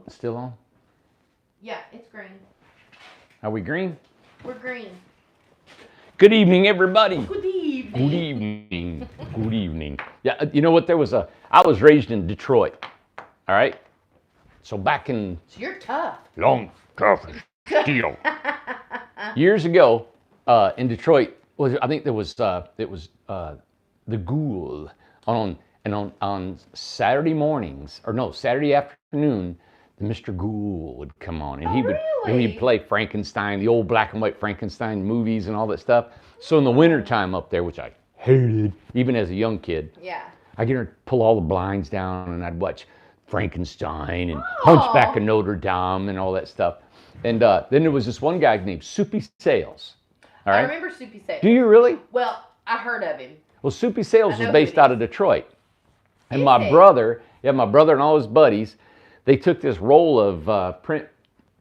Still on? Yeah, it's green. Are we green? We're green. Good evening, everybody. Good evening. Good evening. Good evening. Yeah, you know what? I was raised in Detroit. All right. So back in So you're tough. long, tough steel. Years ago, in Detroit, I think there was it was the Ghoul on Saturday mornings, or no, Saturday afternoon, the Mr. Ghoul would come on, and he'd Really? play Frankenstein, the old black and white Frankenstein movies and all that stuff. So in the wintertime up there, which I hated, even as a young kid, Yeah. I'd get her to pull all the blinds down, and I'd watch Frankenstein and Oh. Hunchback of Notre Dame and all that stuff. And then there was this one guy named Soupy Sales. All I right. remember Soupy Sales. Do you really? Well, I heard of him. Well, Soupy Sales I was know based who it out is. of Detroit. And Is my it? brother and all his buddies, they took this roll of print,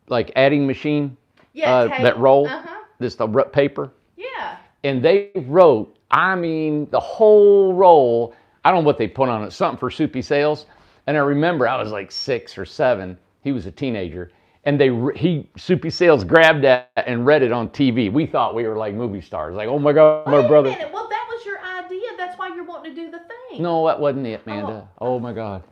like adding machine, Yeah, tape. that roll, Uh-huh. the paper, Yeah. and they wrote, I mean, the whole roll. I don't know what they put on it, something for Soupy Sales. And I remember I was like 6 or 7. He was a teenager. And Soupy Sales grabbed that and read it on TV. We thought we were like movie stars. Like, oh my God, my Wait brother. a minute. Well, that was your idea. That's why you're wanting to do the thing. No, that wasn't it, Amanda. Oh my God.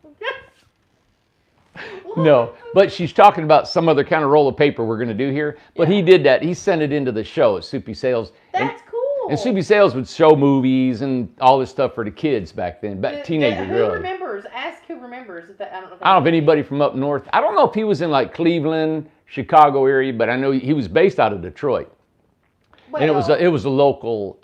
What? No, but she's talking about some other kind of roll of paper we're going to do here. But he did that. He sent it into the show at Soupy Sales. That's cool. And Soupy Sales would show movies and all this stuff for the kids back then, teenagers Who really. remembers? Ask who remembers. I don't know. I don't know if anybody from up north. I don't know if he was in like Cleveland, Chicago area, but I know he was based out of Detroit. Well, And it was a local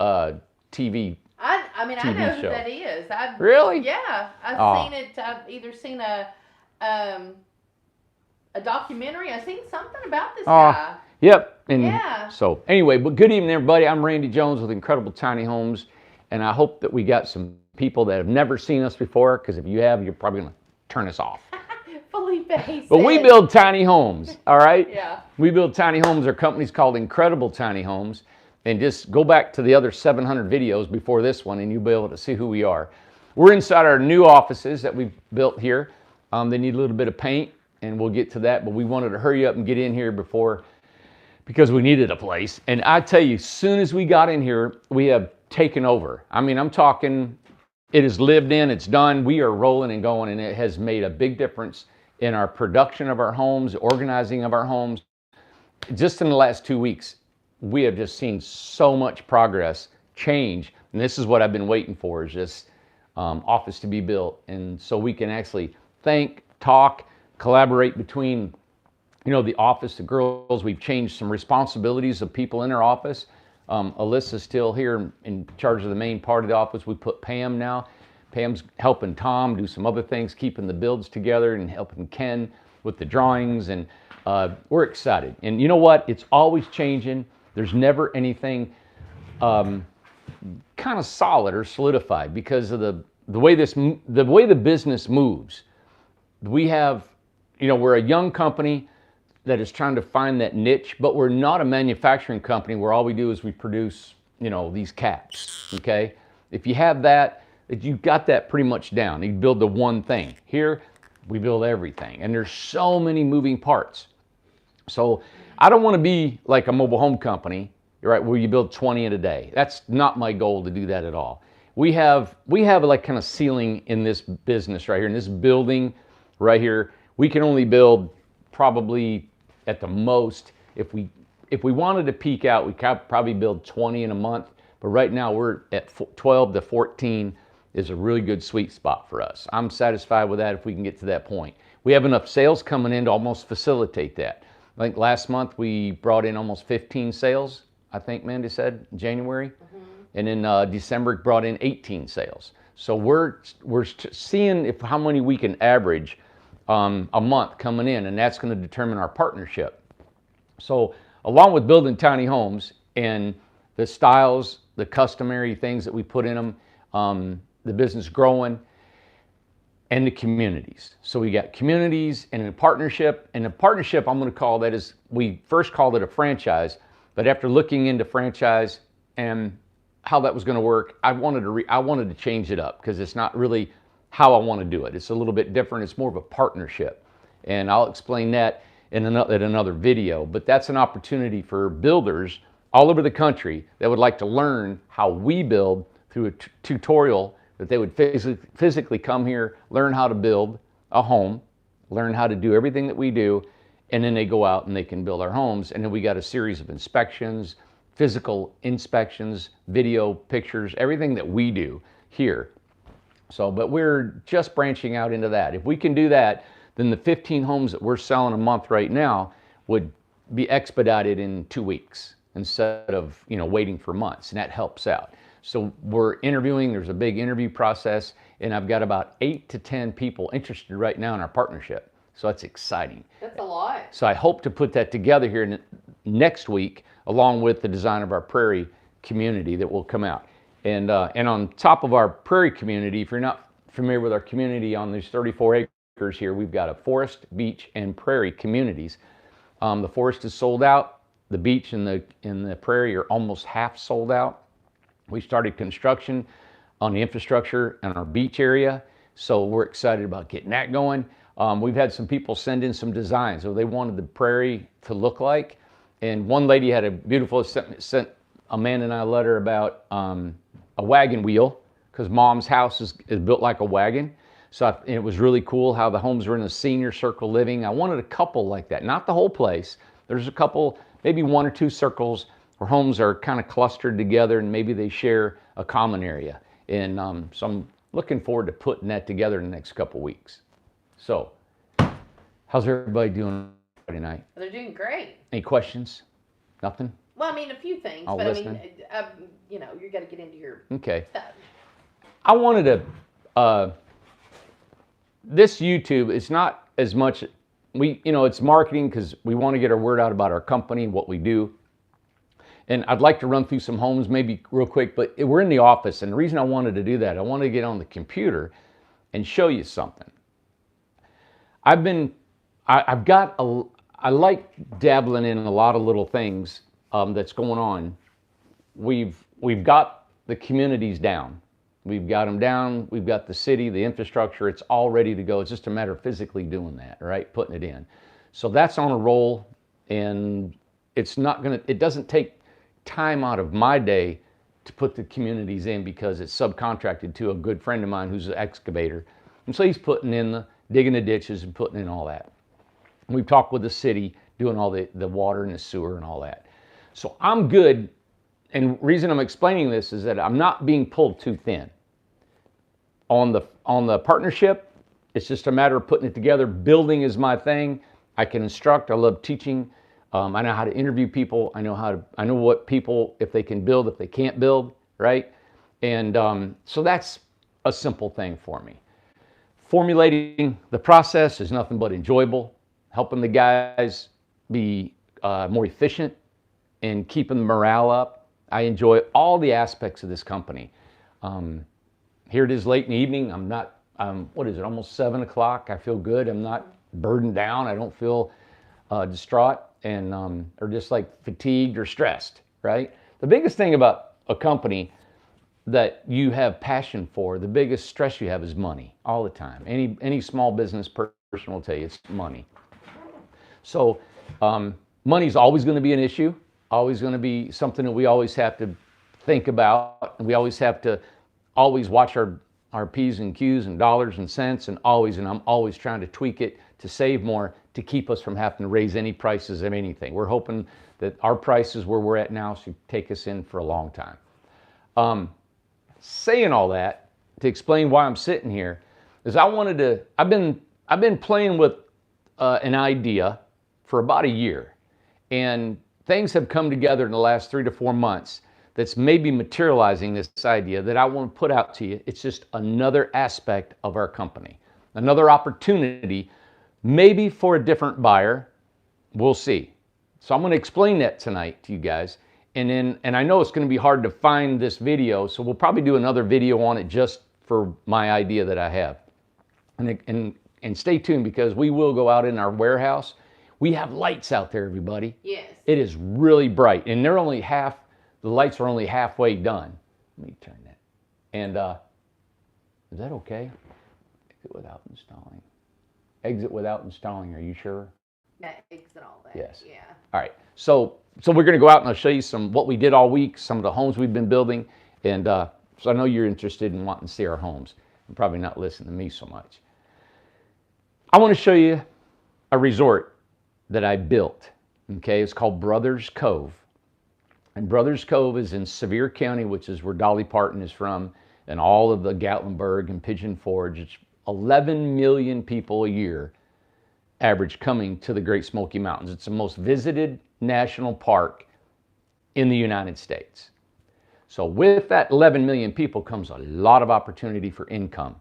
TV. I mean, I TV know who show. that is. Really? Yeah, I've Oh. seen it. I've either seen a documentary. I've seen something about this guy. Yep. And Yeah. so anyway, but good evening, everybody. I'm Randy Jones with Incredible Tiny Homes, and I hope that we got some people that have never seen us before, because if you have, you're probably going to turn us off. Felipe said. But we build tiny homes, all right? Yeah. We build tiny homes. Our company's called Incredible Tiny Homes. And just go back to the other 700 videos before this one, and you'll be able to see who we are. We're inside our new offices that we've built here. They need a little bit of paint, and we'll get to that. But we wanted to hurry up and get in here because we needed a place. And I tell you, as soon as we got in here, we have taken over. I mean, I'm talking, it is lived in, it's done. We are rolling and going, and it has made a big difference in our production of our homes, organizing of our homes. Just in the last 2 weeks, we have just seen so much progress, change. And this is what I've been waiting for, is this office to be built. And so we can actually think, talk, collaborate between, the office, the girls. We've changed some responsibilities of people in our office. Alyssa's still here in charge of the main part of the office. We put Pam now. Pam's helping Tom do some other things, keeping the builds together and helping Ken with the drawings. And we're excited. And you know what? It's always changing. There's never anything kind of solid or solidified because of the way the business moves. We have, we're a young company that is trying to find that niche, but we're not a manufacturing company where all we do is we produce, these caps. Okay, if you have that, you've got that pretty much down. You build the one thing. Here, we build everything, and there's so many moving parts. So I don't want to be like a mobile home company, right, where you build 20 in a day. That's not my goal to do that at all. We have like kind of ceiling in this business right here, in this building right here. We can only build probably at the most, if we wanted to peak out, we could probably build 20 in a month. But right now we're at 12 to 14 is a really good sweet spot for us. I'm satisfied with that if we can get to that point. We have enough sales coming in to almost facilitate that. I think last month we brought in almost 15 sales, I think Mandy said, in January. Mm-hmm. And in December brought in 18 sales. So we're seeing how many we can average a month coming in, and that's going to determine our partnership. So along with building tiny homes and the styles, the customary things that we put in them, the business growing, and the communities. So we got communities and a partnership. And a partnership, I'm going to call that, is we first called it a franchise, but after looking into franchise and how that was going to work, I wanted to change it up because it's not really how I want to do it. It's a little bit different. It's more of a partnership. And I'll explain that in another video. But that's an opportunity for builders all over the country that would like to learn how we build through a tutorial, that they would physically come here, learn how to build a home, learn how to do everything that we do, and then they go out and they can build our homes. And then we got a series of inspections, physical inspections, video, pictures, everything that we do here. So, but we're just branching out into that. If we can do that, then the 15 homes that we're selling a month right now would be expedited in 2 weeks instead of, waiting for months, and that helps out. So we're interviewing, there's a big interview process, and I've got about 8 to 10 people interested right now in our partnership. So that's exciting. That's a lot. So I hope to put that together here next week, along with the design of our prairie community that will come out. And on top of our prairie community, if you're not familiar with our community on these 34 acres here, we've got a forest, beach, and prairie communities. The forest is sold out. The beach and the prairie are almost half sold out. We started construction on the infrastructure in our beach area, so we're excited about getting that going. We've had some people send in some designs of what they wanted the prairie to look like. And one lady had a beautiful, sent Amanda and I a letter about a wagon wheel, because Mom's house is built like a wagon. So it was really cool how the homes were in a senior circle living. I wanted a couple like that, not the whole place. There's a couple, maybe 1 or 2 circles where homes are kind of clustered together and maybe they share a common area. And so I'm looking forward to putting that together in the next couple weeks. So, how's everybody doing Friday night? They're doing great. Any questions? Nothing? Well, I mean, a few things, I'll but listen. I mean, you got to get into your Okay. stuff. I wanted to, this YouTube is not as much, it's marketing because we want to get our word out about our company, what we do. And I'd like to run through some homes maybe real quick, but we're in the office. And the reason I wanted to do that, I wanted to get on the computer and show you something. I like dabbling in a lot of little things that's going on. We've got the communities down. We've got them down. We've got the city, the infrastructure. It's all ready to go. It's just a matter of physically doing that, right? Putting it in. So that's on a roll, and it doesn't take time out of my day to put the communities in because it's subcontracted to a good friend of mine who's an excavator. And so he's digging the ditches and putting in all that. And we've talked with the city, doing all the water and the sewer and all that. So I'm good. And the reason I'm explaining this is that I'm not being pulled too thin. On the partnership, it's just a matter of putting it together. Building is my thing. I can instruct. I love teaching. I know how to interview people. I know what people, if they can build, if they can't build, right? And so that's a simple thing for me. Formulating the process is nothing but enjoyable. Helping the guys be more efficient and keeping the morale up. I enjoy all the aspects of this company. Here it is late in the evening. What is it, almost 7 o'clock. I feel good. I'm not burdened down. I don't feel distraught or just like fatigued or stressed, right? The biggest thing about a company that you have passion for, the biggest stress you have is money all the time. Any small business person will tell you it's money. So money's always going to be an issue, always going to be something that we always have to think about. And we always have to watch our P's and Q's and dollars and cents and I'm always trying to tweak it to save more to keep us from having to raise any prices of anything. We're hoping that our prices where we're at now should take us in for a long time. Saying all that to explain why I'm sitting here is I've been playing with an idea for about a year, and things have come together in the last 3 to 4 months that's maybe materializing this idea that I want to put out to you. It's just another aspect of our company, another opportunity, maybe for a different buyer. We'll see. So I'm going to explain that tonight to you guys. And I know it's going to be hard to find this video, so we'll probably do another video on it just for my idea that I have. And stay tuned, because we will go out in our warehouse. We have lights out there, everybody. Yes. It is really bright, and the lights are only halfway done. Let me turn that. And is that okay? Without installing. exit without installing. Are you sure? Yeah, eggs and all that. Yes. Yeah. All right. So we're going to go out and I'll show you some what we did all week, some of the homes we've been building, and so I know you're interested in wanting to see our homes. You're probably not listening to me so much. I want to show you a resort that I built. Okay, it's called Brothers Cove, and Brothers Cove is in Sevier County, which is where Dolly Parton is from, and all of the Gatlinburg and Pigeon Forge. It's 11 million people a year average coming to the Great Smoky Mountains. It's the most visited national park in the United States. So with that 11 million people comes a lot of opportunity for income.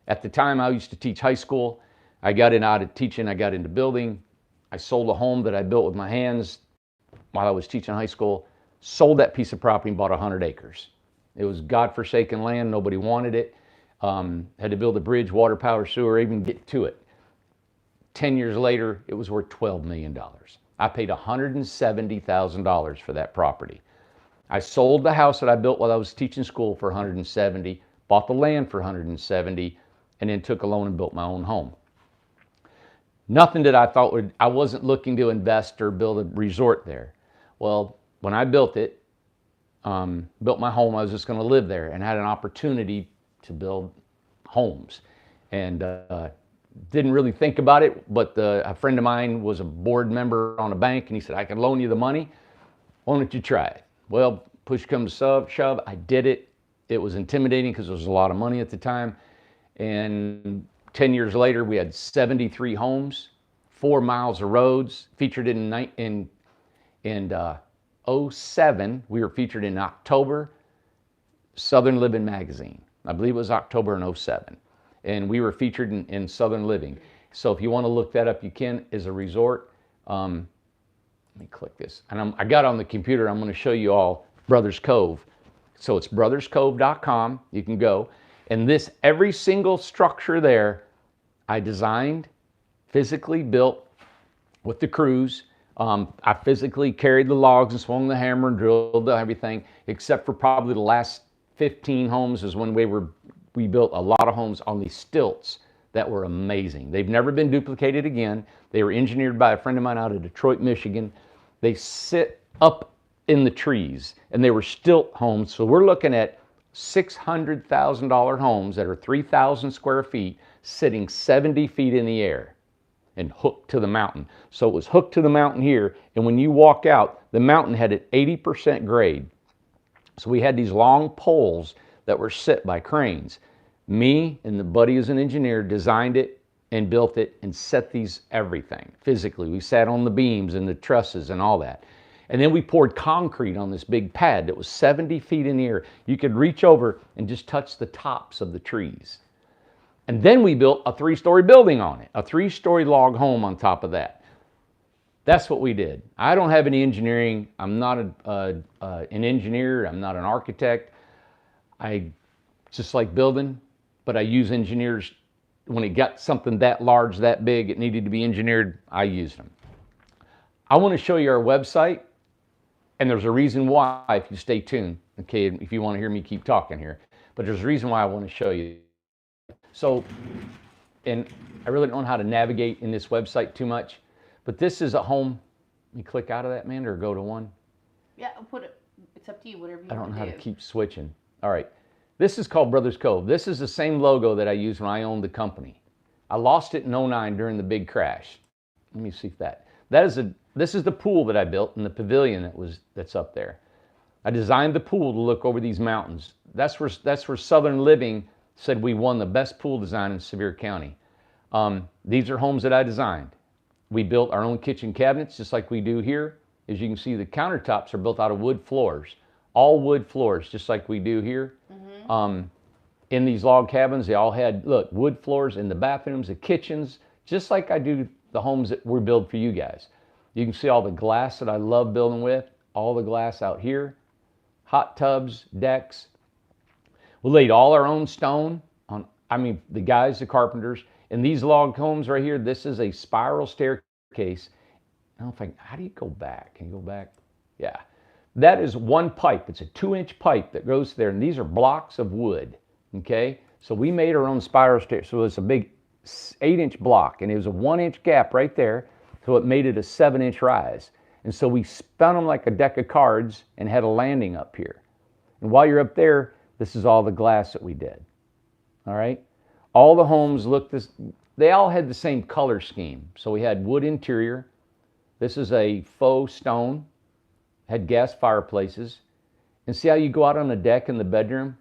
At the time I used to teach high school, I got out of teaching, I got into building. I sold a home that I built with my hands while I was teaching high school, sold that piece of property and bought 100 acres. It was godforsaken land, nobody wanted it. Had to build a bridge, water, power, sewer, even get to it. 10 years later, it was worth $12 million. I paid $170,000 for that property. I sold the house that I built while I was teaching school for $170,000, bought the land for $170,000, and then took a loan and built my own home. Nothing that I thought I wasn't looking to invest or build a resort there. Well, when I built it, built my home, I was just going to live there and had an opportunity to build homes. And didn't really think about it, but a friend of mine was a board member on a bank, and he said, I can loan you the money. Why don't you try it? Well, push comes to shove, I did it. It was intimidating because there was a lot of money at the time. And 10 years later, we had 73 homes, 4 miles of roads, featured in '07. We were featured in October, Southern Living magazine. I believe it was October in '07. And we were featured in Southern Living. So if you want to look that up, you can, as a resort. Let me click this. And I got on the computer, I'm going to show you all Brothers Cove. So it's brotherscove.com. You can go. And every single structure there, I designed, physically built with the crews. I physically carried the logs and swung the hammer and drilled everything, except for probably the last 15 homes is when we built a lot of homes on these stilts that were amazing. They've never been duplicated again. They were engineered by a friend of mine out of Detroit, Michigan. They sit up in the trees, and they were stilt homes. So we're looking at $600,000 homes that are 3,000 square feet, sitting 70 feet in the air and hooked to the mountain. So it was hooked to the mountain here, and when you walk out, the mountain had an 80% grade. So we had these long poles that were set by cranes. Me and the buddy who's an engineer designed it and built it and set these everything physically. We sat on the beams and the trusses and all that. And then we poured concrete on this big pad that was 70 feet in the air. You could reach over and just touch the tops of the trees. And then we built a 3-story building on it, a 3-story log home on top of that. That's what we did. I don't have any engineering. I'm not an engineer. I'm not an architect. I just like building, but I use engineers. When it got something that large, that big, it needed to be engineered, I used them. I want to show you our website, and there's a reason why if you stay tuned, okay, if you want to hear me keep talking here, but there's a reason why I want to show you. So, and I really don't know how to navigate in this website too much, but this is a home. Let me click out of that, man, or go to one. Yeah, it's up to you, whatever you want to do. I don't know how to keep switching. All right. This is called Brothers Cove. This is the same logo that I used when I owned the company. I lost it in '09 during the big crash. Let me see if this is the pool that I built in the pavilion that's up there. I designed the pool to look over these mountains. That's where Southern Living said we won the best pool design in Sevier County. These are homes that I designed. We built our own kitchen cabinets just like we do here. As you can see, the countertops are built out of wood floors. All wood floors, just like we do here. Mm-hmm. In these log cabins, they all had, look, wood floors in the bathrooms, the kitchens, just like I do the homes that we build for you guys. You can see all the glass that I love building with, all the glass out here, hot tubs, decks. We laid all our own stone on, the guys, the carpenters. And these log homes right here, this is a spiral staircase. I don't think, how do you go back? Can you go back? Yeah. That is one pipe. It's a 2-inch pipe that goes there, and these are blocks of wood, okay? So we made our own spiral stair. So it's a big 8-inch block, and it was a 1-inch gap right there, so it made it a 7-inch rise. And so we spun them like a deck of cards and had a landing up here. And while you're up there, this is all the glass that we did. All right? All the homes looked this, they all had the same color scheme. So we had wood interior. This is a faux stone, had gas fireplaces. And see how you go out on the deck in the bedroom?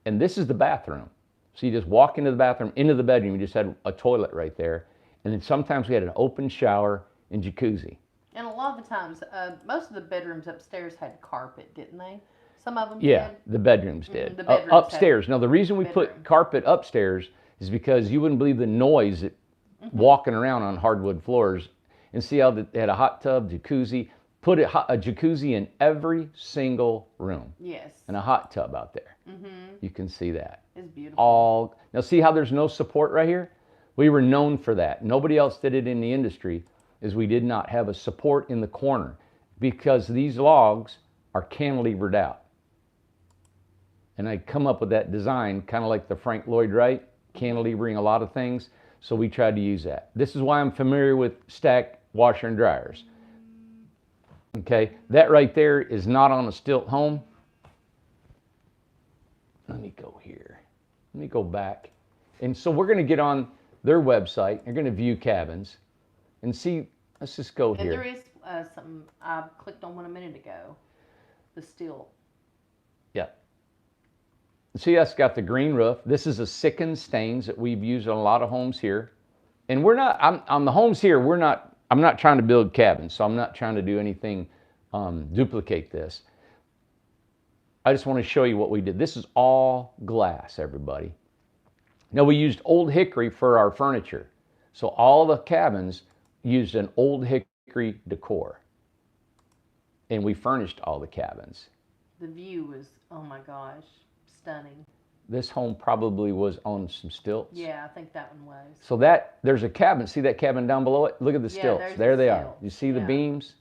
And this is the bathroom. So you just walk into the bathroom, into the bedroom, you just had a toilet right there. And then sometimes we had an open shower and jacuzzi. And a lot of the times, most of the bedrooms upstairs had carpet, didn't they? Some of them Yeah, did. the bedrooms did. The bedrooms upstairs. Now, the reason we put bedroom. carpet upstairs is because you wouldn't believe the noise that walking around on hardwood floors. And see how they had a hot tub, jacuzzi. Put a jacuzzi in every single room. Yes. And a hot tub out there. Mm-hmm. You can see that. It's beautiful. Now, see how there's no support right here? We were known for that. Nobody else did it in the industry, is we did not have a support in the corner because these logs are cantilevered out. And I come up with that design, kind of like the Frank Lloyd Wright, cantilevering a lot of things. So we tried to use that. This is why I'm familiar with stack washer and dryers. Okay, that right there is not on a stilt home. Let me go here. Let me go back. And so we're going to get on their website. You're going to view cabins and see. Let's just go And here. there is something I clicked on one a minute ago. The steel. Yeah. See, that's got the green roof. This is a Sicken stains that we've used on a lot of homes here. And we're not, on the homes here, I'm not trying to build cabins, so I'm not trying to do anything, duplicate this. I just want to show you what we did. This is all glass, everybody. Now, we used old hickory for our furniture. So all the cabins used an old hickory decor. And we furnished all the cabins. The view was, oh my gosh, stunning. This home probably was on some stilts. Yeah, I think that one was. So there's a cabin. See that cabin down below it? Look at the stilts. there's There the they are. stilts. You see the Yeah. beams?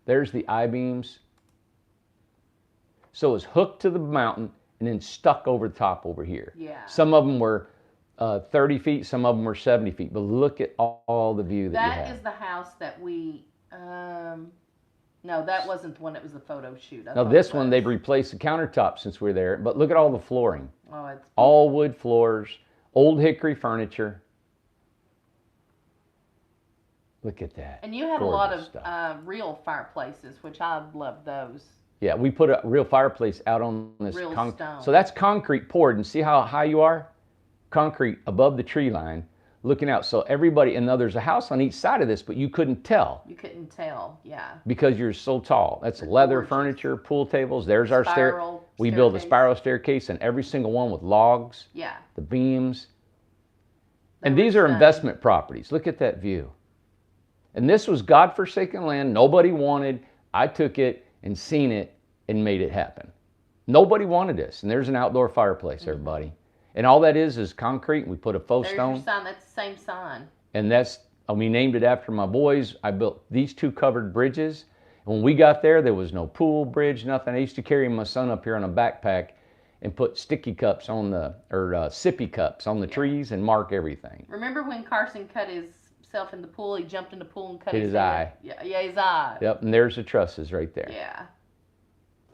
There's the I-beams. So it's hooked to the mountain and then stuck over the top over here. Yeah. Some of them were 30 feet, some of them were 70 feet. But look at all the view that you That have. is the house that we, no, that wasn't the one that was the photo shoot. I Now thought this it one, was. they've replaced the countertop since we're there. But look at all the flooring. Oh, it's All wood floors, old hickory furniture. Look at that. And you had a lot Gorgeous of stuff. real fireplaces, which I love those. Yeah, we put a real fireplace out on this Real concrete. stone. So that's concrete poured, and see how high you are? Concrete above the tree line, looking out. So everybody, and now there's a house on each side of this, but you couldn't tell You couldn't tell, yeah. because you're so tall. That's They're leather gorgeous. furniture, pool tables. There's our Spiral We built a staircase. spiral staircase, and every single one with logs, Yeah. the beams. They And were these are stunning. investment properties. Look at that view. And this was godforsaken land. Nobody wanted. I took it and seen it and made it happen. Nobody wanted this. And there's an outdoor fireplace, everybody. And all that is concrete. We put a faux There's stone. your sign. That's the same sign. And we named it after my boys. I built these two covered bridges. And when we got there was no pool, bridge, nothing. I used to carry my son up here on a backpack and put sticky cups on sippy cups on the trees and mark everything. Remember when Carson cut himself in the pool? He jumped in the pool and cut Hit his his head? eye. Yeah, his eye. Yep, and there's the trusses right there. Yeah.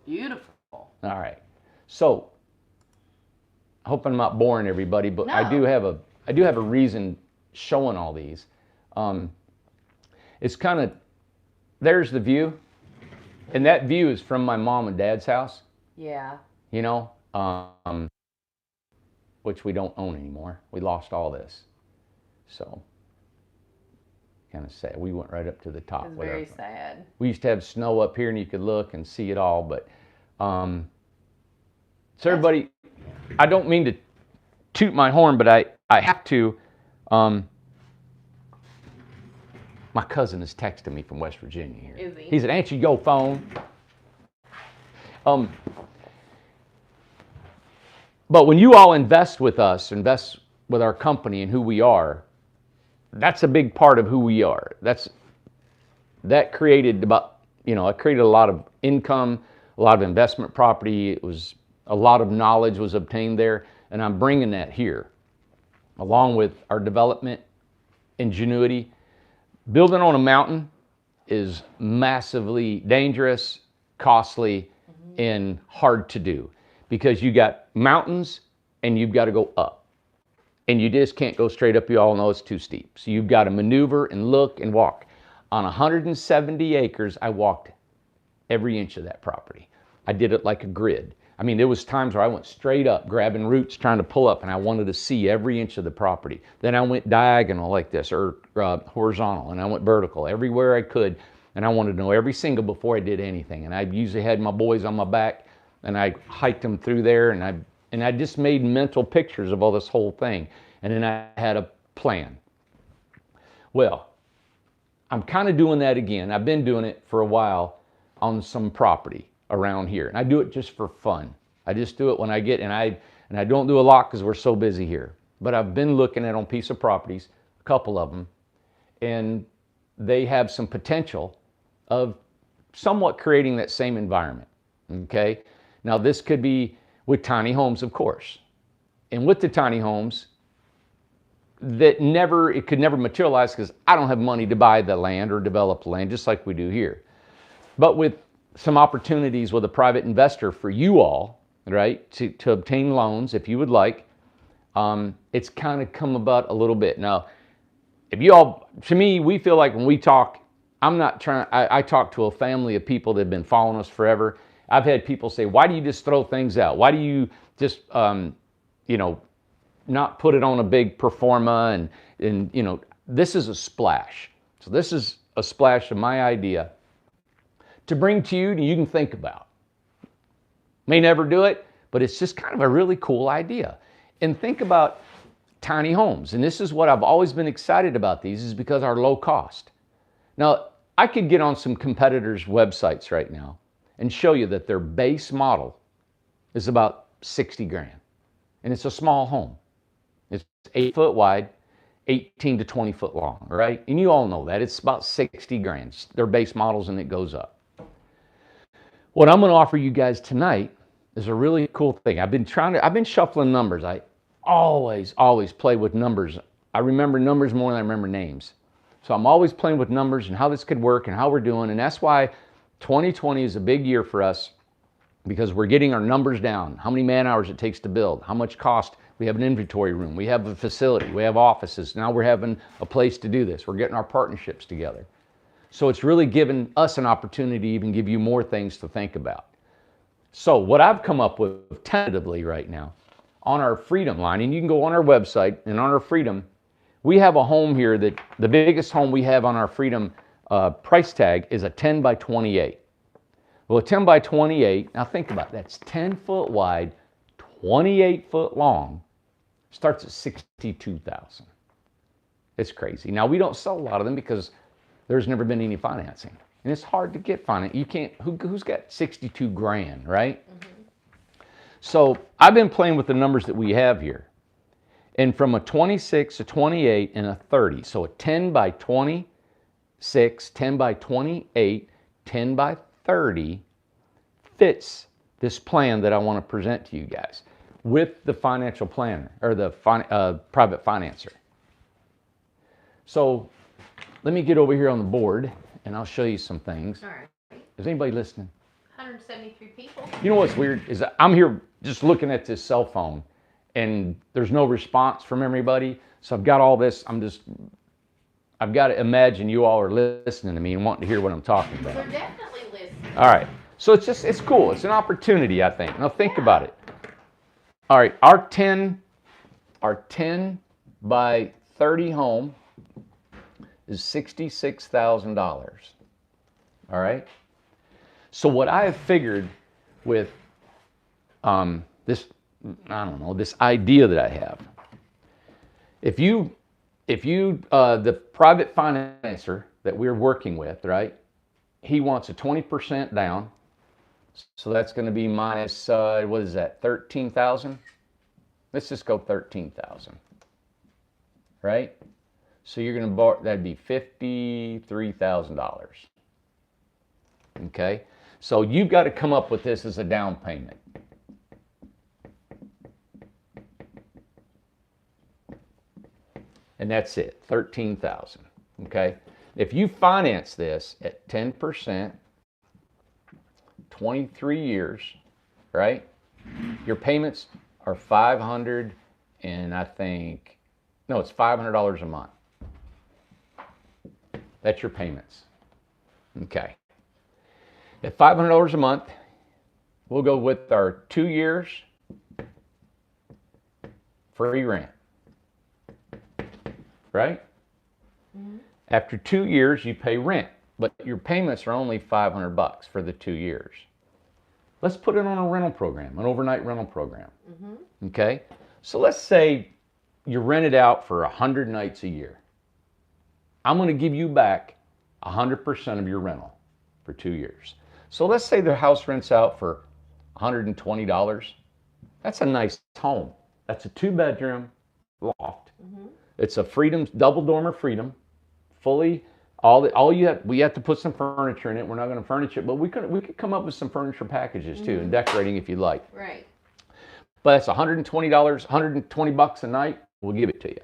Beautiful. All right. So, I hope I'm not boring everybody, but I do have a reason showing all these. It's kind of, there's the view, and that view is from my mom and dad's house, Yeah. you know, which we don't own anymore. We lost all this. So, kind of sad. We went right up to the top. It was with our- very sad. We used to have snow up here and you could look and see it all, but so everybody, I don't mean to toot my horn, but I have to. My cousin is texting me from West Virginia here. Is he? He said, "Answer your phone." But when you all invest with us, invest with our company and who we are, that's a big part of who we are. That created it created a lot of income, a lot of investment property. It was a lot of knowledge was obtained there, and I'm bringing that here. along with our development ingenuity. Building on a mountain is massively dangerous, costly, and hard to do because you got mountains and you've got to go up. And you just can't go straight up. You all know it's too steep. So you've got to maneuver and look and walk. On 170 acres, I walked every inch of that property. I did it like a grid. I mean, there was times where I went straight up, grabbing roots, trying to pull up, and I wanted to see every inch of the property. Then I went diagonal like this, or horizontal, and I went vertical, everywhere I could, and I wanted to know every single before I did anything. And I usually had my boys on my back, and I hiked them through there, and I just made mental pictures of all this whole thing. And then I had a plan. Well, I'm kind of doing that again. I've been doing it for a while on some property around here. And I do it just for fun. I just do it when I get, and I don't do a lot because we're so busy here. But I've been looking at on piece of properties, a couple of them, and they have some potential of somewhat creating that same environment, okay? Now this could be with tiny homes, of course. And with the tiny homes, it could never materialize because I don't have money to buy the land or develop land just like we do here. But with some opportunities with a private investor for you all, right, to obtain loans if you would like, it's kind of come about a little bit. Now, if you all, to me, we feel like when we talk, I talk to a family of people that have been following us forever. I've had people say, why do you just throw things out? Why do you just, not put it on a big performa and this is a splash. So this is a splash of my idea to bring to you and you can think about. May never do it, but it's just kind of a really cool idea. And think about tiny homes. And this is what I've always been excited about these is because our low cost. Now, I could get on some competitors' websites right now and show you that their base model is about 60 grand. And it's a small home. It's 8 foot wide, 18 to 20 foot long, right? And you all know that. It's about 60 grand. They're base models and it goes up. What I'm going to offer you guys tonight is a really cool thing. I've been shuffling numbers. I always play with numbers. I remember numbers more than I remember names. So I'm always playing with numbers and how this could work and how we're doing. And that's why 2020 is a big year for us because we're getting our numbers down. How many man hours it takes to build, how much cost. We have an inventory room, we have a facility, we have offices. Now we're having a place to do this. We're getting our partnerships together. So it's really given us an opportunity to even give you more things to think about. So what I've come up with tentatively right now on our Freedom line, and you can go on our website and on our Freedom, we have a home here that the biggest home we have on our Freedom price tag is a 10 by 28. Well, a 10 by 28, now think about that, that's 10 foot wide, 28 foot long, starts at $62,000. It's crazy. Now we don't sell a lot of them because there's never been any financing. And it's hard to get financing. You can't, who's got 62 grand, right? Mm-hmm. So I've been playing with the numbers that we have here. And from a 26, a 28, and a 30. So a 10 by 26, 10 by 28, 10 by 30 fits this plan that I want to present to you guys with the financial planner or the private financer. So let me get over here on the board and I'll show you some things. All right. Is anybody listening? 173 people. You know what's weird is that I'm here just looking at this cell phone and there's no response from everybody. So I've got all this, I've got to imagine you all are listening to me and wanting to hear what I'm talking about. We're definitely listening. All right. So it's cool. It's an opportunity, I think. Now think about it. All right. Our 10 by 30 home is $66,000. All right. So what I have figured with this, I don't know, this idea that I have, if you the private financer that we're working with, right, he wants a 20% down. So that's going to be minus, what is that, 13,000? Let's just go 13,000, right? So you're going to borrow, that'd be $53,000. Okay? So you've got to come up with this as a down payment. and that's it, 13,000. Okay, if you finance this at 10%, 23 years, right? Your payments are 500, and I think no, it's $500 a month. That's your payments. Okay. At $500 a month, we'll go with our 2 years free rent. Right? Mm-hmm. After 2 years, you pay rent, but your payments are only $500 for the 2 years. Let's put it on a rental program, an overnight rental program. Mm-hmm. Okay? So let's say you rent it out for 100 nights a year. I'm going to give you back 100% of your rental for 2 years. So let's say the house rents out for $120. That's a nice home. That's a 2-bedroom loft. Mm-hmm. It's a freedom, double dormer freedom, fully. We have to put some furniture in it. We're not going to furnish it, but we could come up with some furniture packages too, and decorating if you'd like. Right. But it's $120, $120 a night. We'll give it to you.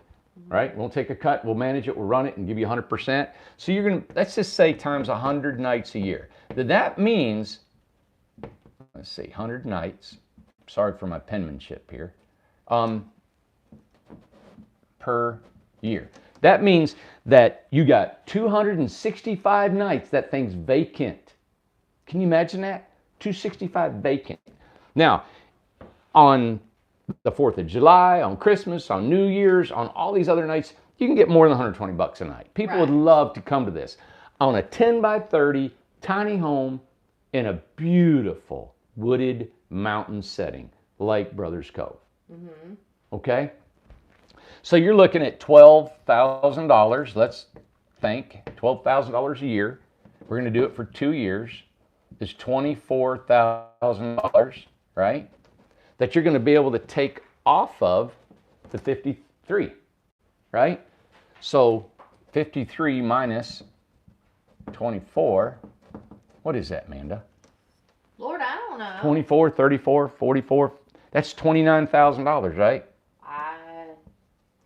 Right? We'll take a cut. We'll manage it. We'll run it and give you 100%. So you're going to, let's just say times 100 nights a year. That means, let's see, 100 nights. Sorry for my penmanship here. Per year. That means that you got 265 nights that thing's vacant. Can you imagine that? 265 vacant. Now, on the 4th of July, on Christmas, on New Year's, on all these other nights, you can get more than $120 a night. People would love to come to this. On a 10 by 30 tiny home in a beautiful wooded mountain setting like Brothers Cove. Mm-hmm. Okay? So you're looking at $12,000. Let's think $12,000 a year. We're going to do it for 2 years. It's $24,000, right? That you're going to be able to take off of the 53, right? So 53 minus 24, what is that, Amanda? Lord, I don't know. 24, 34, 44, that's $29,000, right?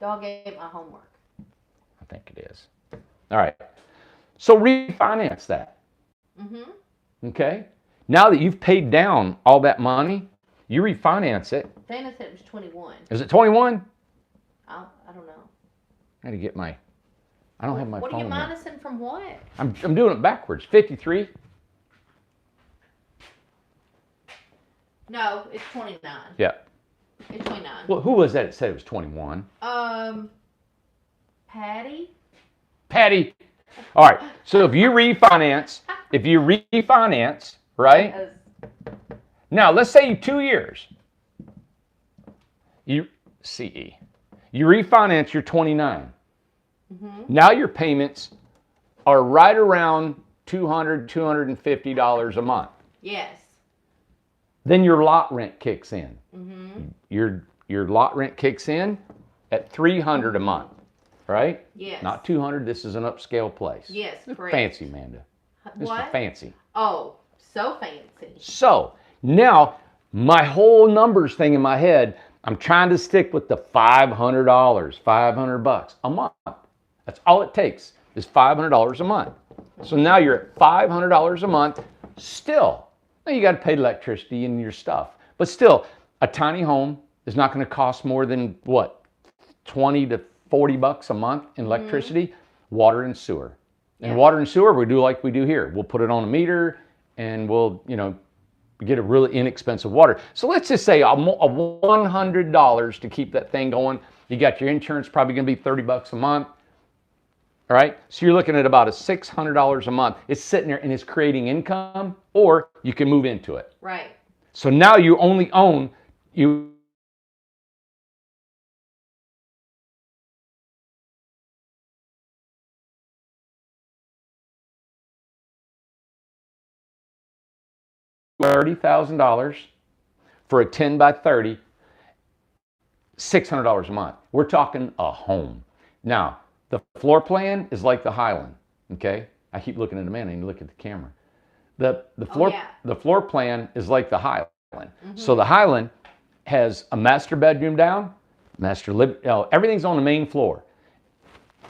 Y'all gave my homework. I think it is. All right. So refinance that. Mm-hmm. Okay? Now that you've paid down all that money, you refinance it. Dana said it was 21. Is it 21? I don't know. I had to get my, I don't have my phone. What are you minusing from what? I'm doing it backwards. 53. No, it's 29. Yeah. It's 29. Well, who was that said it was 21? Patty. All right. So if you refinance, right? Now, let's say 2 years. You refinance your 29. Mm-hmm. Now your payments are right around $200, $250 a month. Yes. Then your lot rent kicks in. Mm-hmm. Your lot rent kicks in at $300 a month, right? Yes. Not $200. This is an upscale place. Yes, correct. Fancy, Amanda. This is fancy. Oh, so fancy. So now my whole numbers thing in my head, I'm trying to stick with the $500, $500 a month. That's all it takes is $500 a month. So now you're at $500 a month still. Now you got to pay electricity and your stuff. But still, a tiny home is not going to cost more than what? 20 to 40 bucks a month in electricity, mm-hmm. water and sewer. And water and sewer, we do like we do here. We'll put it on a meter and we'll, get a really inexpensive water. So let's just say a $100 to keep that thing going. You got your insurance probably going to be 30 bucks a month. All right. So you're looking at about a $600 a month. It's sitting there and it's creating income, or you can move into it. Right. So now you only own $30,000 for a 10 by 30, $600 a month. We're talking a home. Now, the floor plan is like the Highland, okay? I keep looking at the man and you look at the camera. The floor plan is like the Highland. Mm-hmm. So the Highland has a master bedroom down, everything's on the main floor.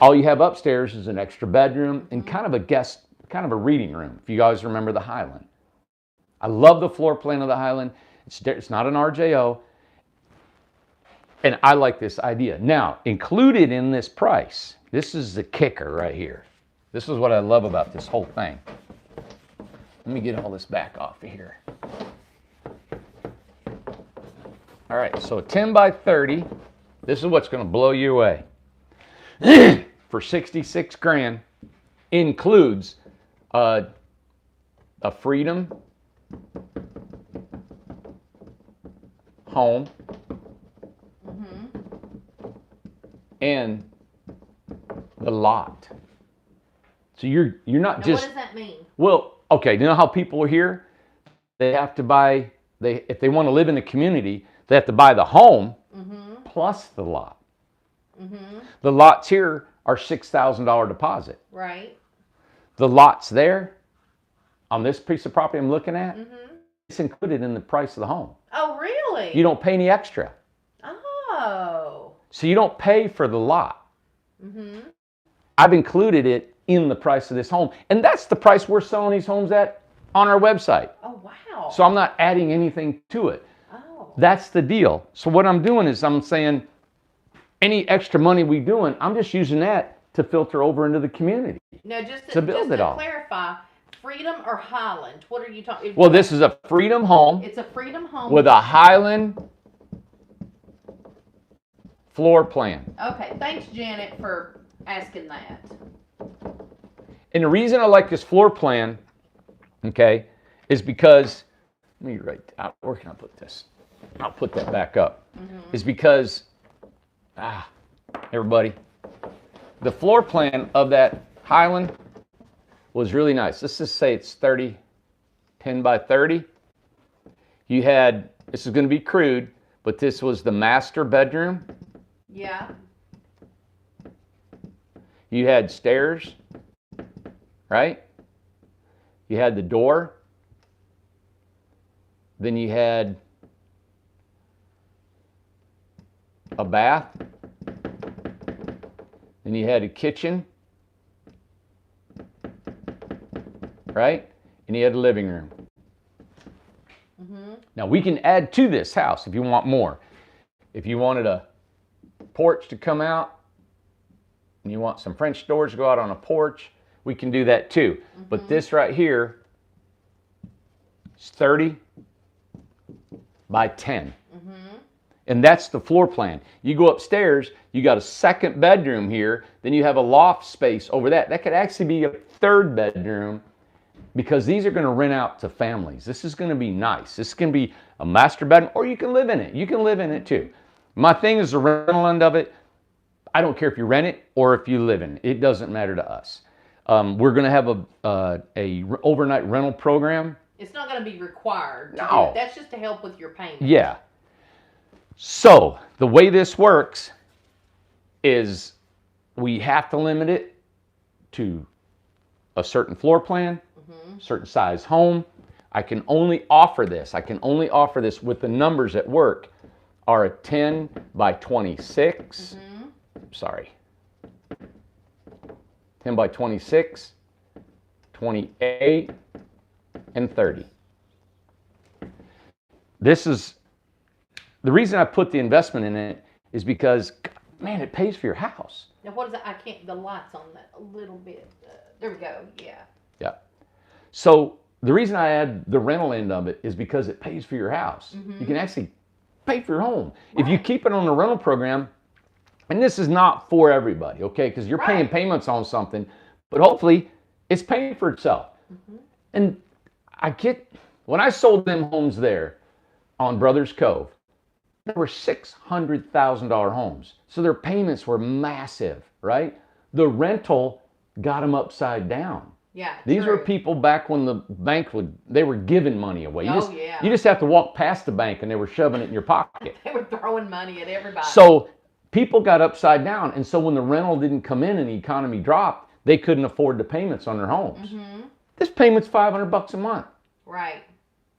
All you have upstairs is an extra bedroom and kind of a guest, kind of a reading room, if you guys remember the Highland. I love the floor plan of the Highland. It's not an RJO. And I like this idea. Now, included in this price, this is the kicker right here. This is what I love about this whole thing. Let me get all this back off of here. All right, so 10 by 30. This is what's going to blow you away. For 66 grand, includes a Freedom home and the lot. So you're not now just. What does that mean? Well, okay. You know how people are here? They have to buy. If they want to live in the community, they have to buy the home plus the lot. The lots here are $6,000 deposit. Right. The lots there on this piece of property I'm looking at, it's included in the price of the home. Oh, really? You don't pay any extra. Oh. So you don't pay for the lot. I've included it in the price of this home. And that's the price we're selling these homes at on our website. Oh, wow. So I'm not adding anything to it. Oh. That's the deal. So what I'm doing is I'm saying any extra money we doing, I'm just using that to filter over into the community. Now, just to build it all. Clarify, Freedom or Highland? What are you talking? Well, this is a Freedom home It's a Freedom home with a Highland floor plan. Okay, thanks, Janet, for asking that. And the reason I like this floor plan, okay, is because, let me write, where can I put this? I'll put that back up. Is because, everybody, the floor plan of that Highland was really nice. Let's just say it's 10 by 30. You had, this is going to be crude, but this was the master bedroom. Yeah. You had stairs, right? You had the door. Then you had a bath. Then you had a kitchen, right? And you had a living room. Now we can add to this house if you want more. If you wanted a porch to come out and you want some French doors to go out on a porch, we can do that too. But this right here is 30 by 10. And that's the floor plan. You go upstairs, you got a second bedroom here, then you have a loft space over that. That could actually be a third bedroom because these are going to rent out to families. This is going to be nice. This can be a master bedroom, or you can live in it. You can live in it too. My thing is the rental end of it. I don't care if you rent it or if you live in it. It doesn't matter to us. We're going to have a overnight rental program. It's not going to be required. No. That's just to help with your payment. Yeah. So the way this works is we have to limit it to a certain floor plan, certain size home. I can only offer this. I can only offer this with the numbers at work are a 10 by 26. Sorry. 10 by 26, 28, and 30. This is the reason I put the investment in it is because, man, it pays for your house. Now, what is that? I can't, the lights on that a little bit. There we go. Yeah. Yeah. So the reason I add the rental end of it is because it pays for your house. You can actually pay for your home. If you keep it on the rental program, and this is not for everybody, okay? Because you're paying payments on something, but hopefully it's paying for itself. And when I sold them homes there on Brothers Cove, there were $600,000 homes. So their payments were massive, right? The rental got them upside down. Yeah. These were people back when the bank they were giving money away. You just have to walk past the bank and they were shoving it in your pocket. They were throwing money at everybody. So people got upside down. And so when the rental didn't come in and the economy dropped, they couldn't afford the payments on their homes. This payment's $500 a month. Right.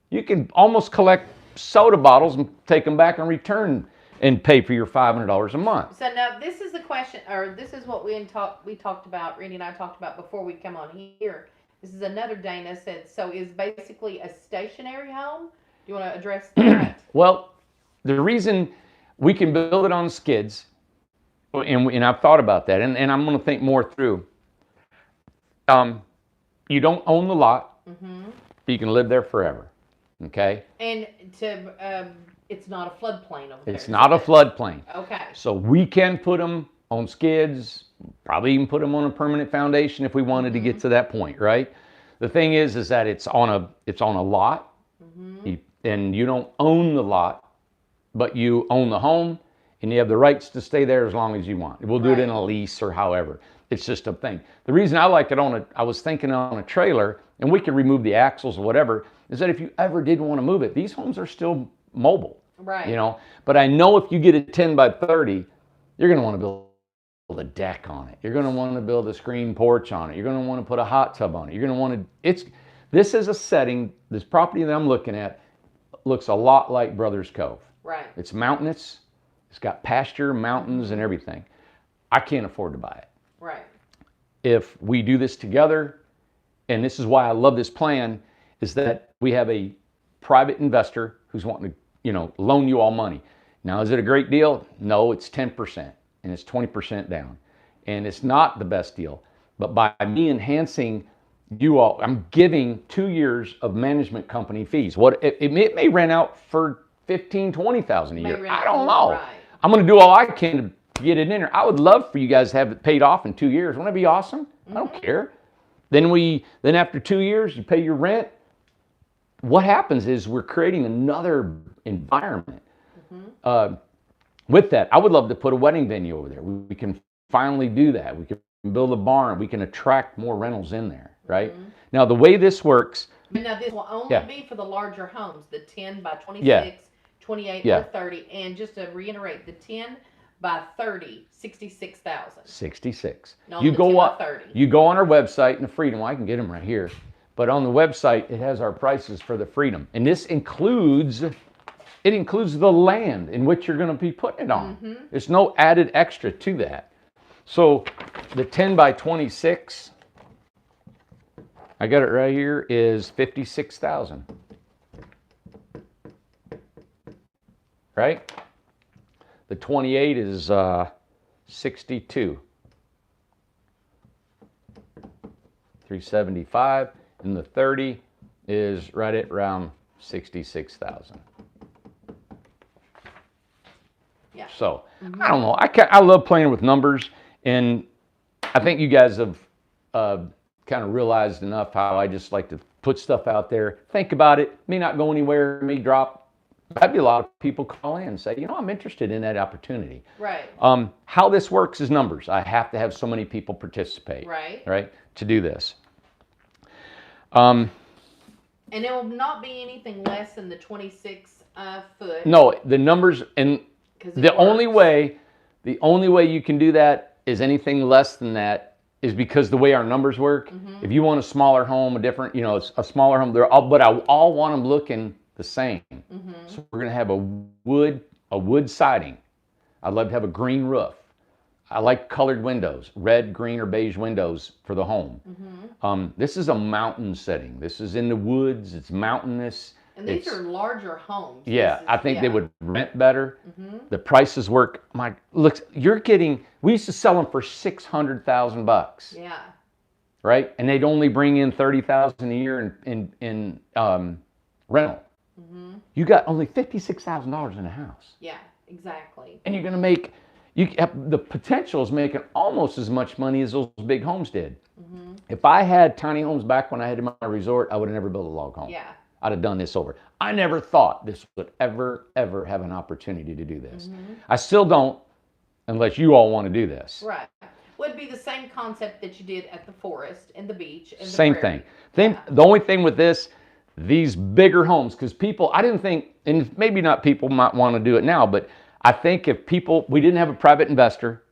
You can almost collect soda bottles and take them back and return and pay for your $500 a month. So now this is the question, or this is what we talked about. Randy and I talked about before we come on here. This is another Dana said. So is basically a stationary home. Do you want to address that? Well, the reason we can build it on skids, and I've thought about that, and I'm going to think more through. You don't own the lot. You can live there forever. Okay. And it's not a floodplain over there. It's not a floodplain. Okay. So we can put them on skids, probably even put them on a permanent foundation if we wanted to get to that point, right? The thing is that it's on a lot, and you don't own the lot, but you own the home, and you have the rights to stay there as long as you want. We'll do it in a lease or however. It's just a thing. The reason I like it I was thinking on a trailer, and we can remove the axles or whatever, is that if you ever did want to move it, these homes are still mobile. Right. You know, but I know if you get a 10 by 30, you're going to want to build a deck on it. You're going to want to build a screen porch on it. You're going to want to put a hot tub on it. You're going to want to, this is a setting, this property that I'm looking at looks a lot like Brothers Cove. Right. It's mountainous. It's got pasture, mountains, and everything. I can't afford to buy it. Right. If we do this together, and this is why I love this plan, is that we have a private investor who's wanting to, loan you all money. Now, is it a great deal? No, it's 10%, and it's 20% down. And it's not the best deal. But by me enhancing you all, I'm giving 2 years of management company fees. It may rent out for $15,000, $20,000 a year. I don't know. Right. I'm going to do all I can to get it in there. I would love for you guys to have it paid off in 2 years. Wouldn't that be awesome? I don't care. Then after 2 years, you pay your rent. What happens is we're creating another environment. With that, I would love to put a wedding venue over there. We can finally do that. We can build a barn. We can attract more rentals in there, right? Now, the way this works. Now, this will only be for the larger homes, the 10 by 26, 28, or 30. And just to reiterate, the 10 by 30, 66,000. 66. No, You the go 10 by up. 30. You go on our website in the Freedom. Well, I can get them right here. But on the website, it has our prices for the Freedom, and this includes the land in which you're going to be putting it on. There's no added extra to that. So the 10 by 26, I got it right here, is 56,000. Right? The 28 is 62. 375, and the 30 is right at around 66,000. Yeah. So I don't know. I love playing with numbers, and I think you guys have kind of realized enough how I just like to put stuff out there. Think about it. May not go anywhere. May drop. I'd be a lot of people call in and say, I'm interested in that opportunity. Right. How this works is numbers. I have to have so many people participate. Right. To do this. And it will not be anything less than the 26 foot. No, the numbers, and the only way you can do that is anything less than that is because the way our numbers work. If you want a smaller home, a smaller home, but I all want them looking the same. So we're going to have a wood siding. I'd love to have a green roof. I like colored windows, red, green, or beige windows for the home. This is a mountain setting. This is in the woods. It's mountainous. And these are larger homes. Yeah, I think they would rent better. The prices work. We used to sell them for $600,000. Yeah. Right, and they'd only bring in $30,000 a year in rental. You got only $56,000 in a house. Yeah, exactly. And you're going to make. The potential is making almost as much money as those big homes did. If I had tiny homes back when I had my resort, I would have never built a log home. Yeah. I'd have done this over. I never thought this would ever have an opportunity to do this. I still don't, unless you all want to do this. Right. Would be the same concept that you did at the forest and the beach and the Same prairie. thing. The only thing with this, these bigger homes, because I didn't think, and maybe not people might want to do it now, but I think we didn't have a private investor.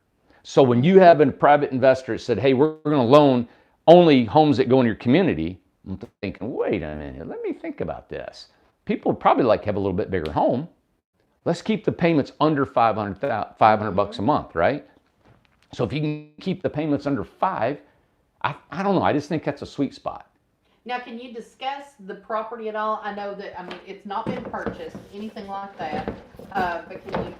So when you have a private investor that said, hey, we're going to loan only homes that go in your community, I'm thinking, wait a minute, let me think about this. People would probably like to have a little bit bigger home. let's keep the payments under 500 bucks a month, right? So if you can keep the payments under five, I don't know. I just think that's a sweet spot. Now, can you discuss the property at all? I know that, I mean, it's not been purchased, anything like that. But can you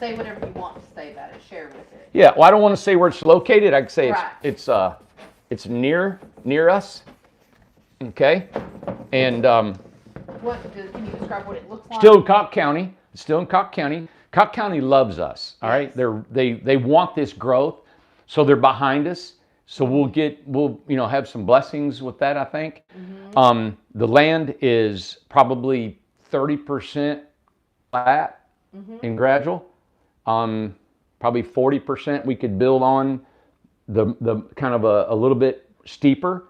say whatever you want to say about it, share with it? Yeah, well, I don't want to say where it's located. I can say Right. it's near us, okay? And Can you describe what it looks like? still in Cove County. Still in Cove County. Cove County loves us. All right, they want this growth, so they're behind us. So we'll have some blessings with that, I think. The land is probably 30% flat and gradual. Probably 40% we could build on the kind of a little bit steeper.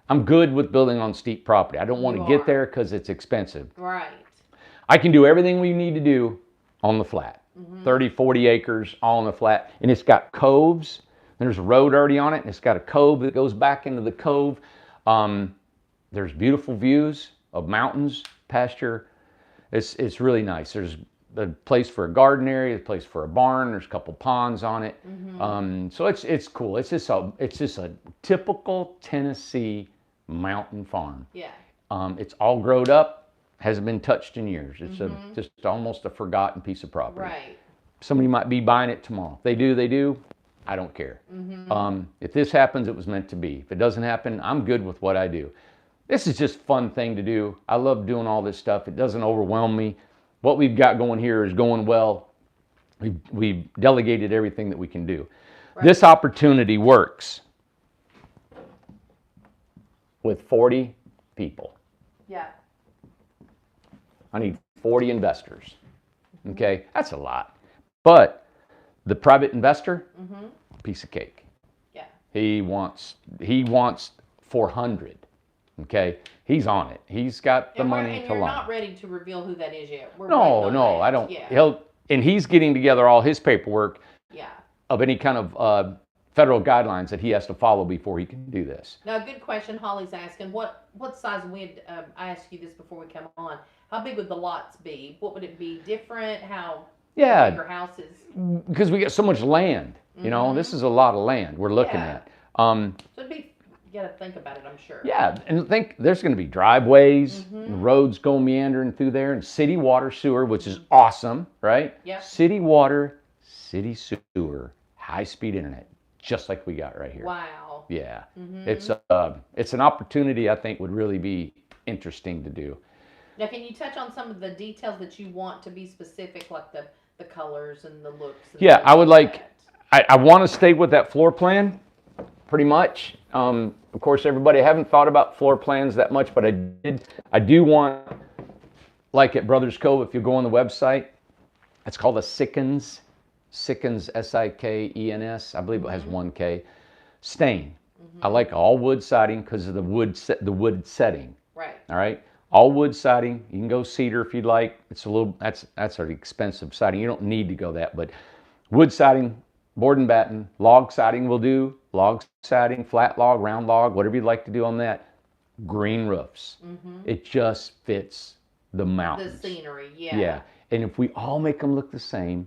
I'm good with building on steep property. I don't want to get there because it's expensive. Right. I can do everything we need to do on the flat. 30, 40 acres, all on the flat. And it's got coves. There's a road already on it, and it's got a cove that goes back into the cove. There's beautiful views of mountains, pasture. It's really nice. There's a place for a garden area, a place for a barn. There's a couple ponds on it. So it's cool. It's just a typical Tennessee mountain farm. Yeah. It's all growed up, hasn't been touched in years. It's just almost a forgotten piece of property. Right. Somebody might be buying it tomorrow. If they do, they do. I don't care. If this happens, it was meant to be. If it doesn't happen, I'm good with what I do. This is just a fun thing to do. I love doing all this stuff. It doesn't overwhelm me. What we've got going here is going well. We've delegated everything that we can do. Right. This opportunity works with 40 people. Yeah. I need 40 investors. Okay, that's a lot. But the private investor, piece of cake. Yeah. He wants 400. Okay, he's on it. He's got the money to launch. You're not ready to reveal who that is yet. No, I don't. Yeah. And he's getting together all his paperwork. Yeah. Of any kind of federal guidelines that he has to follow before he can do this. Now, a good question. Holly's asking, what size wind? I asked you this before we come on. How big would the lots be? What would it be different? How? Yeah, bigger houses. Because we got so much land. You know, this is a lot of land we're looking at. So it'd be, you got to think about it, I'm sure. Yeah, and think there's going to be driveways, and roads go meandering through there, and city water sewer, which is awesome, right? Yeah. City water, city sewer, high-speed internet, just like we got right here. Wow. Yeah, it's an opportunity I think would really be interesting to do. Now, can you touch on some of the details that you want to be specific, like the colors and the looks? And yeah, I would like. I want to stay with that floor plan, pretty much. Of course, everybody, I haven't thought about floor plans that much, but I do want, like at Brothers Cove, if you go on the website, it's called a Sickens, Sikens, I believe it has 1K, stain. I like all wood siding because of the wood setting. Right. All right. All wood siding. You can go cedar if you'd like. It's a little, that's an expensive siding. You don't need to go that, but wood siding, board and batten, log siding will do. Log siding, flat log, round log, whatever you'd like to do on that. Green roofs. It just fits the mountains. The scenery, yeah. Yeah. And if we all make them look the same,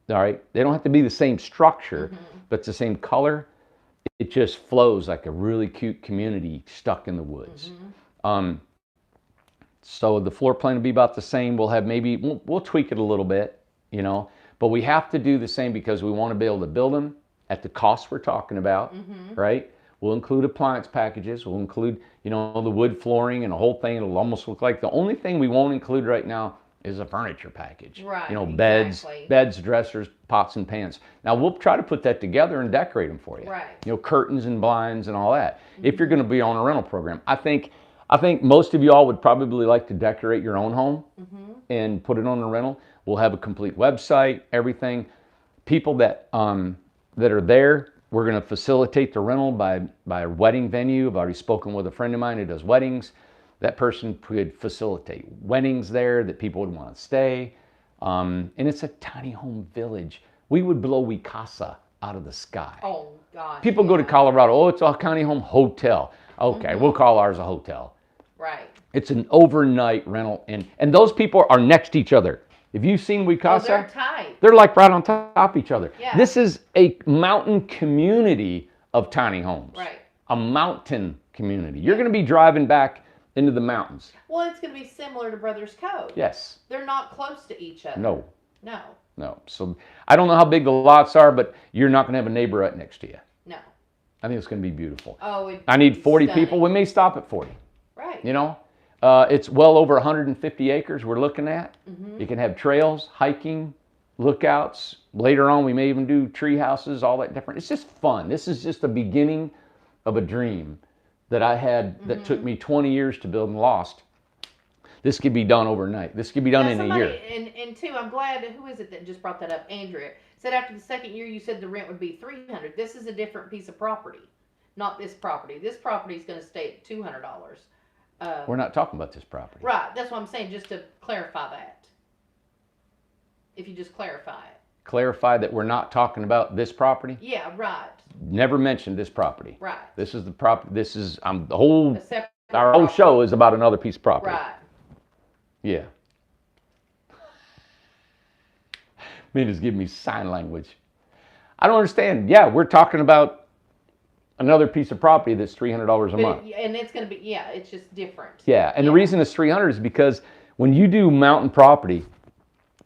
all right, they don't have to be the same structure, but it's the same color. It just flows like a really cute community stuck in the woods. So the floor plan will be about the same. We'll have we'll tweak it a little bit, you know, but we have to do the same because we want to be able to build them at the cost we're talking about, right? We'll include appliance packages. We'll include, you know, the wood flooring and the whole thing. It'll almost look like the only thing we won't include right now is a furniture package. Right. You know, exactly. beds, dressers, pots and pans. Now we'll try to put that together and decorate them for you. Right. You know, curtains and blinds and all that. If you're going to be on a rental program, I think most of y'all would probably like to decorate your own home and put it on a rental. We'll have a complete website, everything. People that are there, we're going to facilitate the rental by a wedding venue. I've already spoken with a friend of mine who does weddings. That person could facilitate weddings there that people would want to stay. And it's a tiny home village. We would blow Wicasa out of the sky. Oh, gosh. People go to Colorado, oh, it's a tiny home hotel. Okay, we'll call ours a hotel. Right. It's an overnight rental, and those people are next to each other. Have you seen Oh, Wicasa? they're tight. They're like right on top of each other. Yeah. This is a mountain community of tiny homes. Right. A mountain community. You're going to be driving back into the mountains. Well, it's going to be similar to Brothers Cove. Yes. They're not close to each other. No. No. No. So I don't know how big the lots are, but you're not going to have a neighbor right next to you. No. I think it's going to be beautiful. Oh, I need 40 stunning. people. We may stop at 40. Right. You know, it's well over 150 acres we're looking at. Mm-hmm. You can have trails, hiking, lookouts. Later on, we may even do tree houses, all that different. It's just fun. This is just the beginning of a dream that I had that took me 20 years to build and lost. This could be done overnight. This could be done in a year. And two, I'm glad, who is it that just brought that up? Andrea said after the second year, you said the rent would be $300. This is a different piece of property, not this property. This property is going to stay at $200. We're not talking about this property. Right. That's what I'm saying, just to clarify that. If you just clarify it. Clarify that we're not talking about this property. Yeah, right. Never mentioned this property. Right. This is the property. This is the whole. A separate Our whole property. show is about another piece of property. Right. Yeah. Mina's giving me sign language. I don't understand. Yeah, we're talking about another piece of property that's $300 a month. And it's going to be, yeah, it's just different. Yeah, and the reason it's 300 is because when you do mountain property,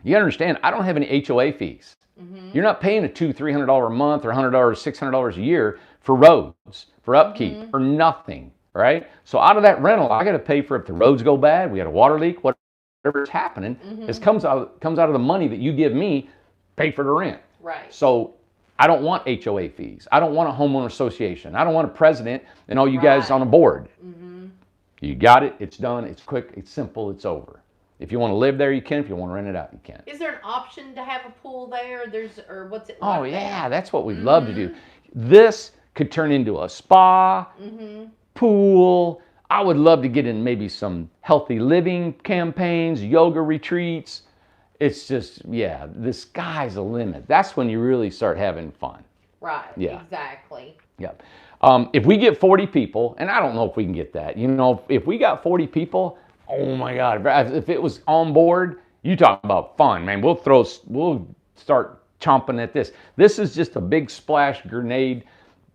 you understand, I don't have any HOA fees. Mm-hmm. You're not paying a $200-300 a month or $100, $600 a year for roads, for upkeep, or nothing, right? So out of that rental, I got to pay for if the roads go bad, we got a water leak, whatever is happening, this comes out of the money that you give me, pay for the rent. Right. So I don't want HOA fees. I don't want a homeowner association. I don't want a president and all you guys on a board. Mm-hmm. You got it. It's done. It's quick. It's simple. It's over. If you want to live there, you can. If you want to rent it out, you can. Is there an option to have a pool there? Or what's it Oh, like yeah. there? That's what we'd love to do. This could turn into a spa, pool. I would love to get in maybe some healthy living campaigns, yoga retreats. It's just, yeah, the sky's the limit. That's when you really start having fun. Right. Yeah. Exactly. Yep. If we get 40 people, and I don't know if we can get that, you know, if we got 40 people, oh my God, if it was on board, you talk about fun, man. We'll start chomping at this. This is just a big splash grenade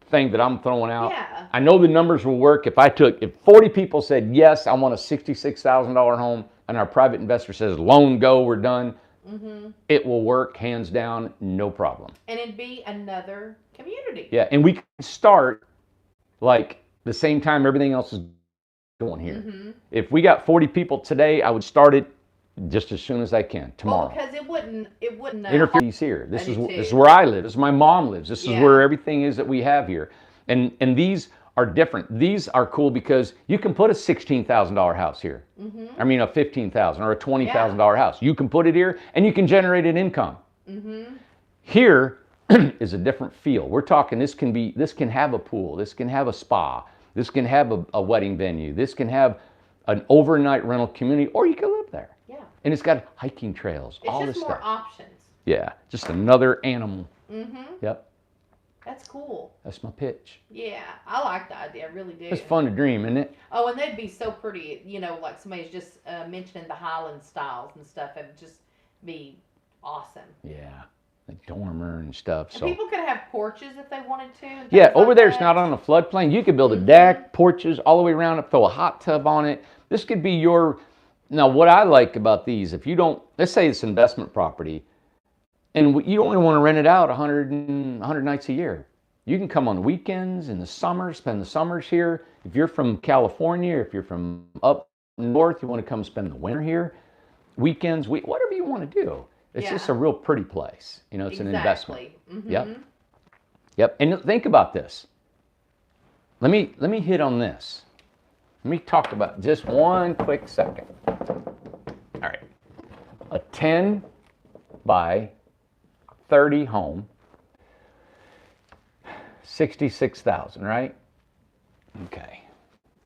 thing that I'm throwing out. Yeah. I know the numbers will work. If 40 people said, yes, I want a $66,000 home, and our private investor says, loan go, we're done, it will work, hands down, no problem. And it'd be another community. Yeah, and we can start like the same time everything else is going here. If we got 40 people today, I would start it just as soon as I can, tomorrow. Well, because it wouldn't Interference here. This I is do this is too. where I live. This is where my mom lives. This is Yeah. where everything is that we have here. And these are different. These are cool because you can put a $16,000 house here. I mean a $15,000 or a $20,000 house. You can put it here and you can generate an income. Here is a different feel. We're talking this can have a pool, this can have a spa, this can have a wedding venue, this can have an overnight rental community, or you can live there. Yeah. And it's got hiking trails, It's all just this more stuff. options. Yeah, just another animal. Yep, That's cool. that's my pitch. Yeah, I like the idea. I really do. It's fun to dream, isn't it? Oh, and they'd be so pretty. You know, like somebody's just mentioning the Highland styles and stuff. It'd just be awesome. Yeah, the dormer and stuff. And So people could have porches if they wanted to. and yeah, things over like there it's that. not on a floodplain. You could build a deck, porches all the way around it, throw a hot tub on it. This could be your. Now, what I like about these, if you don't, let's say it's investment property, and you only want to rent it out 100 nights a year. You can come on weekends in the summer, spend the summers here. If you're from California, if you're from up north, you want to come spend the winter here, weekends, whatever you want to do. It's just a real pretty place. You know, it's an investment. Yep. Yep. And think about this. Let me hit on this. Let me talk about just one quick second. All right. A 10 by 30 home, 66,000, right? Okay.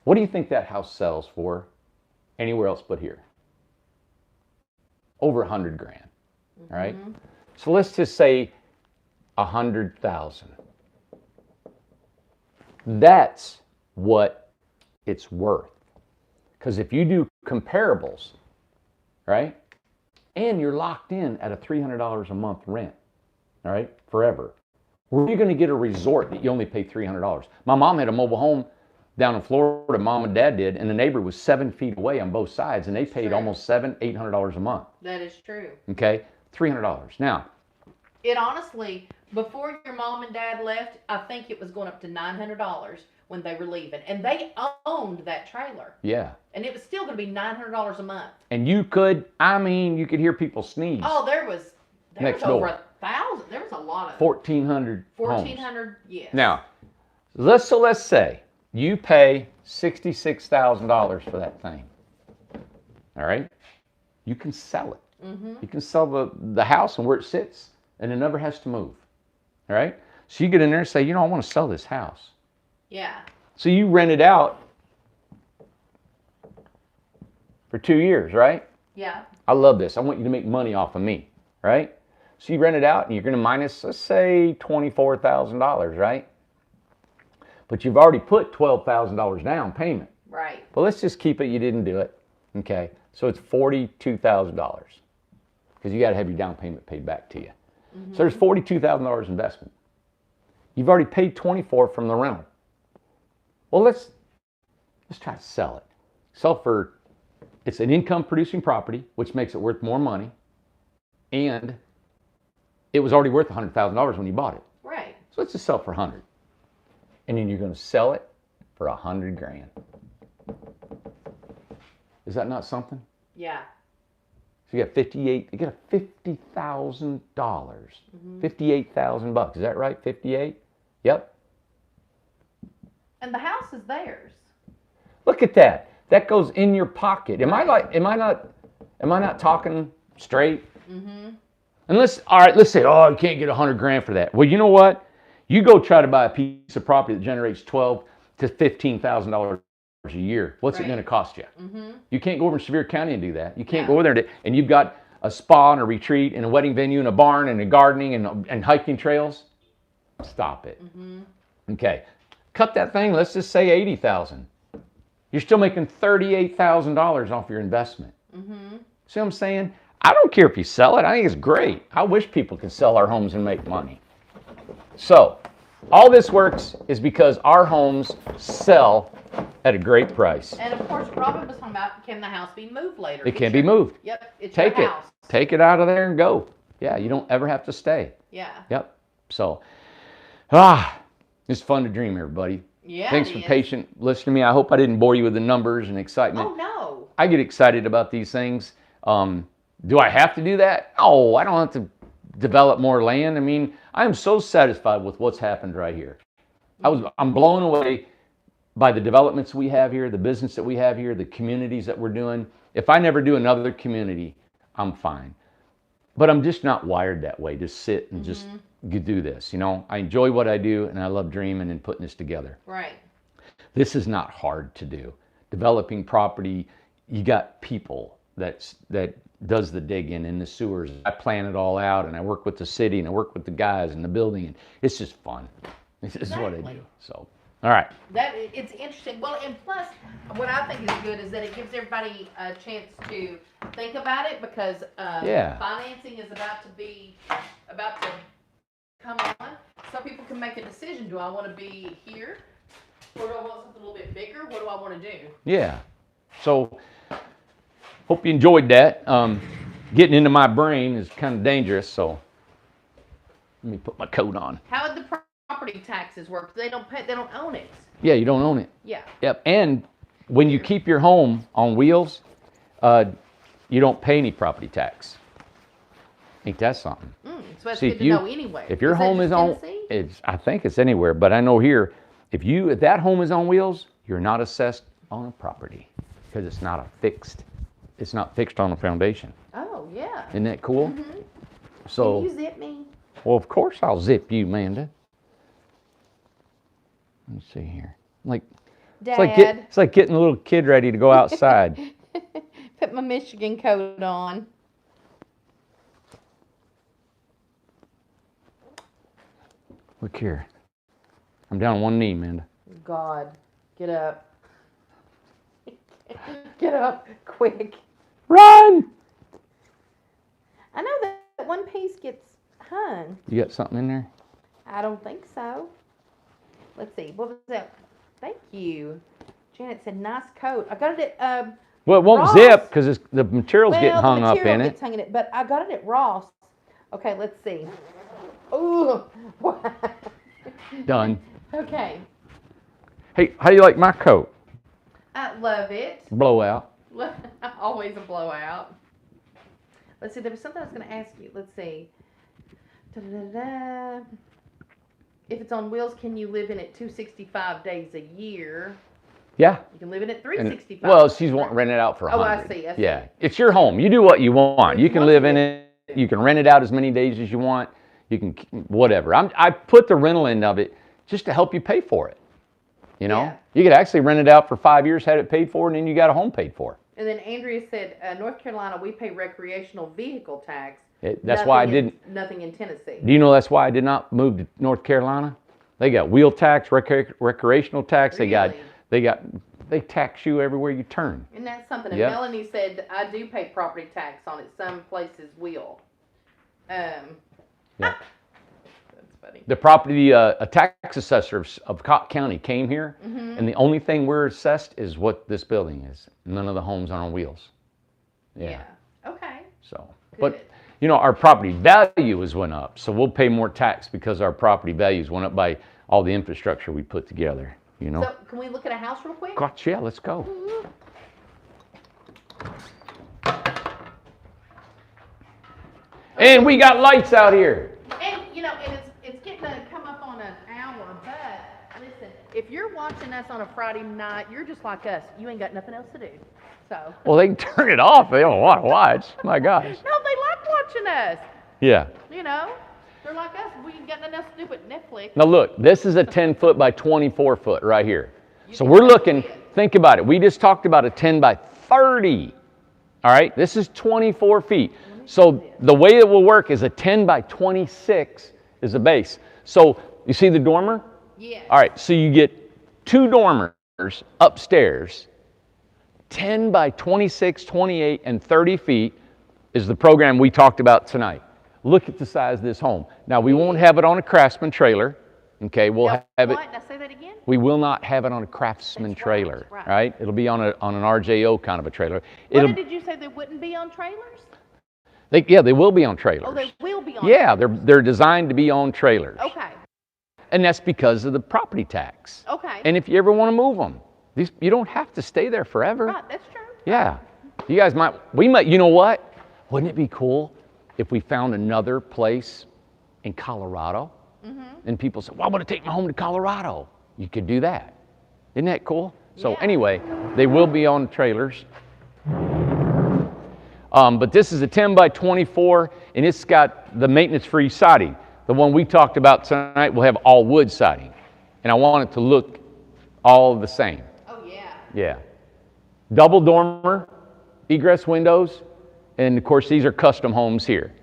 What do you think that house sells for anywhere else but here? Over 100 grand, all right? So let's just say 100,000. That's what it's worth. Because if you do comparables, right, and you're locked in at a $300 a month rent, all right, forever, where are you going to get a resort that you only pay $300? My mom had a mobile home down in Florida, mom and dad did, and the neighbor was 7 feet away on both sides, and they paid almost $800 a month. That is true. Okay, $300. Now, it honestly, before your mom and dad left, I think it was going up to $900 when they were leaving, and they owned that trailer. Yeah. And it was still going to be $900 a month. And you could hear people sneeze. Oh, there was next over door. 1,000. There was a lot of 1,400. 1,400. Yes. Now, let's say you pay $66,000 for that thing. All right, you can sell it. Mm-hmm. You can sell the house and where it sits, and it never has to move. All right, so you get in there and say, I want to sell this house. Yeah. So you rent it out for 2 years, right? Yeah. I love this. I want you to make money off of me, right? So you rent it out and you're going to minus, let's say, $24,000, right? But you've already put $12,000 down payment. Right. Well, let's just keep it. You didn't do it. Okay. So it's $42,000 because you got to have your down payment paid back to you. Mm-hmm. So there's $42,000 investment. You've already paid $24,000 from the rental. Well, let's try to sell it. It's an income producing property, which makes it worth more money. And it was already worth $100,000 when you bought it. Right. So let's just sell it for $100,000. And then you're going to sell it for $100,000. Is that not something? Yeah. So you got $50,000, $58,000. Is that right? 58? Yep. And the house is theirs. Look at that. That goes in your pocket. Am I not talking straight? Mm-hmm. And let's say, you can't get $100,000 for that. Well, you know what? You go try to buy a piece of property that generates $12,000 to $15,000 a year. What's it going to cost you? Mm-hmm. You can't go over to Sevier County and do that. You can't go over there and you've got a spa and a retreat and a wedding venue and a barn and a gardening and hiking trails. Stop it. Mm-hmm. Okay. Cut that thing. Let's just say $80,000. You're still making $38,000 off your investment. Mm-hmm. See what I'm saying? I don't care if you sell it. I think it's great. I wish people could sell our homes and make money. So, all this works is because our homes sell at a great price. And of course, Robin was talking about, can the house be moved later? It can be moved. Yep, it's Take your it. house. Take it out of there and go. Yeah, you don't ever have to stay. Yeah. Yep. So, it's fun to dream, everybody. Yeah. Thanks for patient listening to me. I hope I didn't bore you with the numbers and excitement. Oh, no. I get excited about these things. Do I have to do that? No, I don't have to develop more land. I mean, I am so satisfied with what's happened right here. I'm blown away by the developments we have here, the business that we have here, the communities that we're doing. If I never do another community, I'm fine. But I'm just not wired that way, to sit and just do this. I enjoy what I do, and I love dreaming and putting this together. Right. This is not hard to do. Developing property, you got people that does the digging in the sewers. I plan it all out, and I work with the city, and I work with the guys in the building, and it's just fun. This is what I do. So, all right. It's interesting. Well, and plus, what I think is good is that it gives everybody a chance to think about it, because financing is about to come on, so people can make a decision. Do I want to be here, or do I want something a little bit bigger? What do I want to do? Yeah. So, hope you enjoyed that. Getting into my brain is kind of dangerous, so let me put my coat on. How would the property taxes work? They don't own it. Yeah, you don't own it. Yeah. Yep. And when you keep your home on wheels, you don't pay any property tax. Ain't that something? So that's good to know anyway. If your home is on, I think it's anywhere, but I know here, if that home is on wheels, you're not assessed on a property because it's not fixed on a foundation. Oh, yeah. Isn't that cool? Mm-hmm. So, can you zip me? Well, of course I'll zip you, Amanda. Let me see here. Dad. It's like getting a little kid ready to go outside. Put my Michigan coat on. Look here. I'm down on one knee, Amanda. God, get up. Get up, quick. Run! I know that one piece gets hung. You got something in there? I don't think so. Let's see. What was that? Thank you. Janet said, nice coat. I got it at, Well, it won't Ross. zip because the material's getting hung up in material it. gets hung in it, but I got it at Ross. Okay, let's see. Ooh. Done. Okay. Hey, how do you like my coat? I love it. Blowout. Always a blowout. Let's see, there was something I was going to ask you. Let's see. Da-da-da-da. If it's on wheels, can you live in it 265 days a year? Yeah. You can live in it And, 365. well, she's wanting to rent it out for 100. Oh, I see. Yeah. It's your home. You do what you want. You can Once live you in it. You can rent it out as many days as you want. You can, whatever. I put the rental end of it just to help you pay for it. You know? Yeah. You could actually rent it out for 5 years, had it paid for, and then you got a home paid for. And then Andrea said, North Carolina, we pay recreational vehicle tax. That's why I didn't. Nothing in Tennessee. Do you know that's why I did not move to North Carolina? They got wheel tax, recreational tax. Really? They tax you everywhere you turn. And that's something. And Yep. Melanie said, I do pay property tax on it. Some places will. Yeah. That's funny. The property, a tax assessor of Cobb County came here, and the only thing we're assessed is what this building is. None of the homes are on wheels. Yeah. Okay. So, Good. but you know, our property values went up, so we'll pay more tax because our property values went up by all the infrastructure we put together. You know. So can we look at a house real quick? Gosh, yeah, let's go. And we got lights out here. And you know, and it's getting to come up on an hour, but listen, if you're watching us on a Friday night, you're just like us. You ain't got nothing else to do. So Well, they can turn it off. They don't want to watch. My gosh. no, they like watching us. Yeah. You know, they're like us. We ain't got nothing else to do but Netflix. Now look, this is a 10 foot by 24 foot right here. So can we're barely looking, see it. think about it. We just talked about a 10 by 30. All right, this is 24 feet. So the way it will work is a 10 by 26 is the base. So you see the dormer? Yeah. All right, so you get 2 dormers upstairs. 10 by 26, 28, and 30 feet is the program we talked about tonight. Look at the size of this home. Now, we won't have it on a Craftsman trailer. Okay, we'll Now, have it. what? Now say that again. We will not have it on a Craftsman That's right, trailer, right. right? It'll be on an RJO kind of a trailer. What did you say they wouldn't be on trailers? They will be on trailers. Oh, they will be on. Yeah, they're designed to be on trailers. Okay. And that's because of the property tax. Okay. And if you ever want to move them, you don't have to stay there forever. Right, that's true. Yeah. You guys we might, you know what? Wouldn't it be cool if we found another place in Colorado? And people say, well, I want to take my home to Colorado. You could do that. Isn't that cool? So Yeah. anyway, they will be on trailers. But this is a 10 by 24, and it's got the maintenance-free siding. The one we talked about tonight will have all wood siding. And I want it to look all the same. Oh yeah. Yeah. Double dormer, egress windows, and of course these are custom homes here.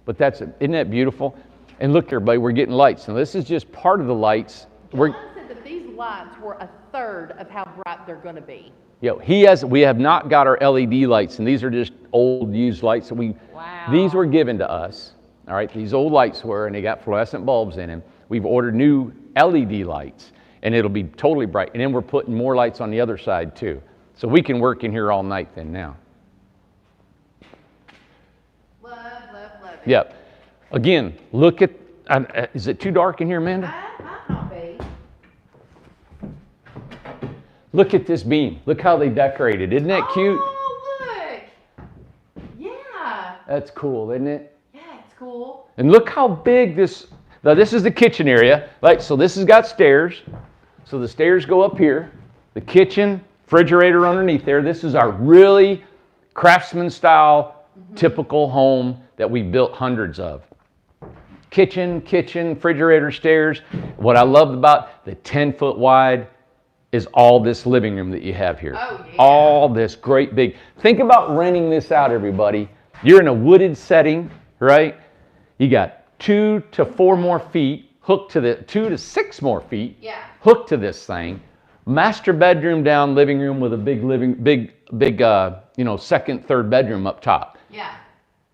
But isn't that beautiful? And look everybody, we're getting lights. Now this is just part of the lights. John said that these lights were a third of how bright they're going to be. We have not got our LED lights, and these are just old used lights that Wow. these were given to us. All right, these old lights were, and they got fluorescent bulbs in them. We've ordered new LED lights, and it'll be totally bright. And then we're putting more lights on the other side too. So we can work in here all night then now. Love it. Yep. Again, look at, is it too dark in here, Amanda? Might not be. Look at this beam. Look how they decorated. Isn't that cute? Oh, look. Yeah. That's cool, isn't it? Yeah, it's cool. And look how big now this is the kitchen area. So this has got stairs. So the stairs go up here. The kitchen, refrigerator underneath there. This is our really craftsman style, typical home that we built hundreds of. Kitchen, refrigerator, stairs. What I loved about the 10-foot wide is all this living room that you have here. Oh, yeah. All this great big. Think about renting this out, everybody. You're in a wooded setting, right? You got 2 to 4 more feet hooked to 2 to 6 more feet Yeah. hooked to this thing. Master bedroom down, living room with a big second, third bedroom up top. Yeah.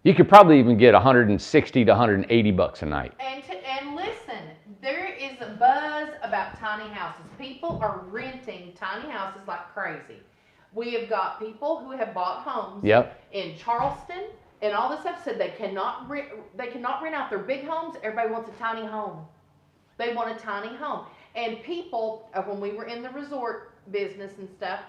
You could probably even get 160 to 180 bucks a night. And listen, there is a buzz about tiny houses. People are renting tiny houses like crazy. We have got people who have bought homes in Charleston and all this stuff said they cannot rent out their big homes. Everybody wants a tiny home. They want a tiny home. And people, when we were in the resort business and stuff,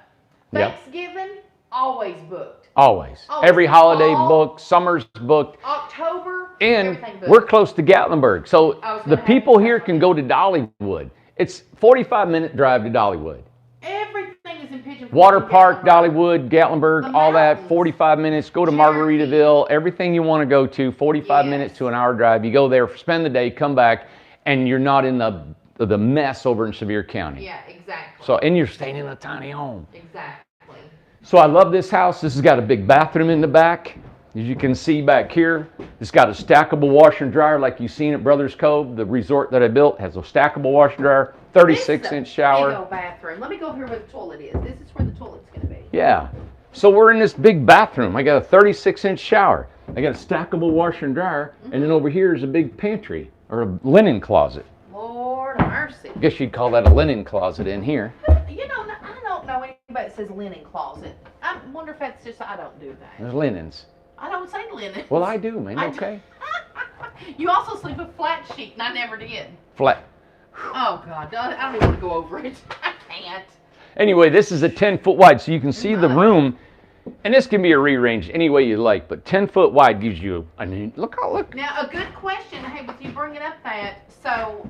Thanksgiving, always booked. Always. Every holiday booked, summer's booked. October, and everything booked. We're close to Gatlinburg. So the people here can go to Dollywood. It's 45-minute drive to Dollywood. Everything is in Pigeon Forge. Water Park, Dollywood, Gatlinburg, all that, mountains. 45 minutes. Go to Margaritaville, everything you want to go to, 45 minutes to an hour drive. You go there, spend the day, come back, and you're not in the mess over in Sevier County. Yeah, exactly. So, and you're staying in a tiny home. Exactly. So I love this house. This has got a big bathroom in the back. As you can see back here, it's got a stackable washer and dryer like you've seen at Brothers Cove. The resort that I built has a stackable washer and dryer, 36-inch shower. Big old bathroom. Let me go over here where the toilet is. This is where the toilet's going to be. Yeah. So we're in this big bathroom. I got a 36-inch shower. I got a stackable washer and dryer. And then over here is a big pantry or a linen closet. Lord mercy. I guess you'd call that a linen closet in here. You know, I don't know anybody that says linen closet. I wonder if that's just, I don't do that. There's linens. I don't say linen. Well, I do, man. Okay. You also sleep with flat sheet, and I never did. Flat. Oh, God. I don't even want to go over it. I can't. Anyway, this is a 10-foot wide, so you can see the room. And this can be rearranged any way you like, but 10-foot wide gives you, look. Now, a good question, hey, with you bringing up that, so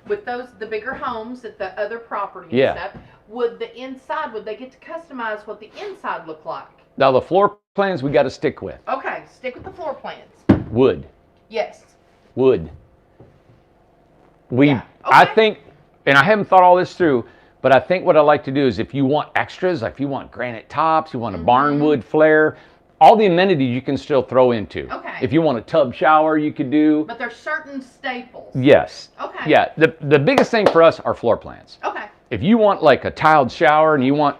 with the bigger homes at the other property and stuff, would they get to customize what the inside looked like? Now, the floor plans we got to stick with. Okay, stick with the floor plans. Wood. Yes. Wood. Okay. I think, and I haven't thought all this through, but I think what I like to do is if you want extras, like if you want granite tops, you want a barnwood flare, all the amenities you can still throw into. Okay. If you want a tub shower, you could do. But there's certain staples. Yes. Okay. Yeah, the biggest thing for us are floor plans. Okay. If you want like a tiled shower and you want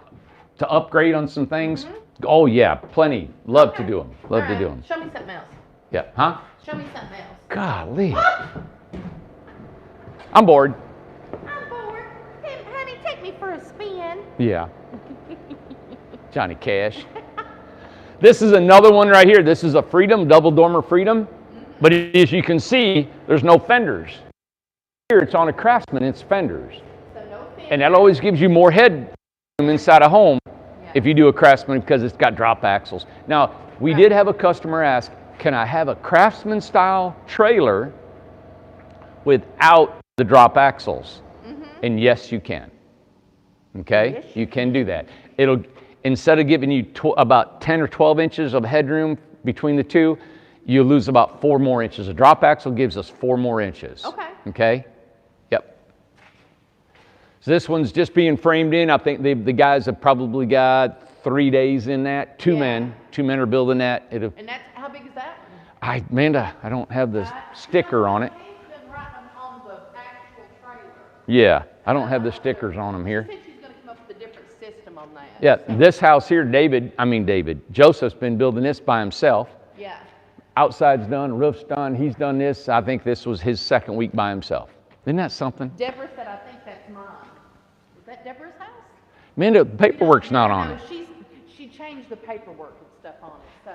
to upgrade on some things, oh yeah, plenty. Love to do them. Love to do them. Show me something else. Yeah. Huh? Show me something else. Golly. I'm bored. I'm bored. Hey, honey, take me for a spin. Yeah. Johnny Cash. This is another one right here. This is a Freedom, double dormer Freedom. But as you can see, there's no fenders. Here it's on a Craftsman, it's fenders. So no fenders. And that always gives you more headroom inside a home if you do a Craftsman because it's got drop axles. Now, we did have a customer ask, can I have a Craftsman style trailer without the drop axles? And yes, you can. Okay? Yes, you can do that. It'll, instead of giving you about 10 or 12 inches of headroom between the two, you lose about 4 more inches. A drop axle gives us 4 more inches. Okay. Okay? Yep. So this one's just being framed in. I think the guys have probably got 3 days in that. Two men are building that. And that's, how big is that? Amanda, I don't have the sticker on it. Been writing on the actual trailer. Yeah, I don't have the stickers on them here. She said she's going to come up with a different system on that. Yeah, this house here, Joseph's been building this by himself. Yeah. Outside's done, roof's done, he's done this. I think this was his second week by himself. Isn't that something? Deborah said, I think that's mine. Is that Deborah's house? Amanda, the paperwork's not on it. She changed the paperwork and stuff on it, so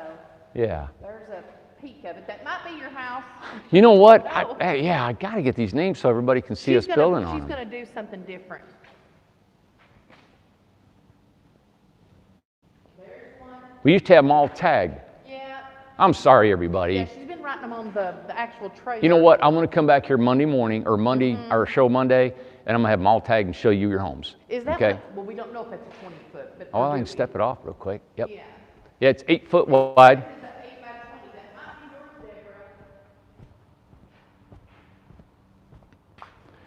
Yeah. there's a peek of it. That might be your house. You know what? No. I got to get these names so everybody can see us building on She's them. going to do something different. There's one. We used to have them all tagged. Yeah. I'm sorry, everybody. Yeah, she's been writing them on the actual trailer. You know what? I'm going to come back here Monday morning or our show Monday, and I'm going to have them all tagged and show you your homes. Is that okay? well, we don't know if it's a 20-foot. But Oh, I can step it off real quick. Yep. Yeah. Yeah, it's 8 foot wide. It's an 8 by 20. That might be yours, Deborah.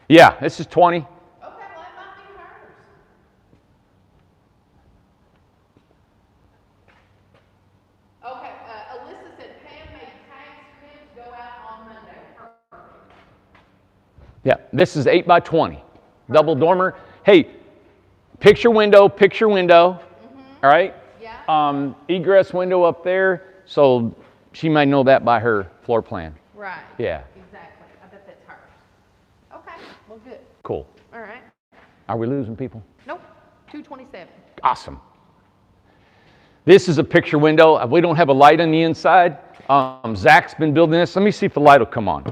Yeah, this is 20. Okay, well, that might be hers. Okay, Alyssa said Pam made tags for him to go out on Monday. Perfect. Yeah, this is 8 by 20. Double dormer. Hey, Picture window, picture window. All right. Yeah. Egress window up there. So she might know that by her floor plan. Right. Yeah. Exactly. I bet that's hers. Okay. Well, good. Cool. All right. Are we losing people? Nope. 227. Awesome. This is a picture window. We don't have a light on the inside. Zach's been building this. Let me see if the light will come on.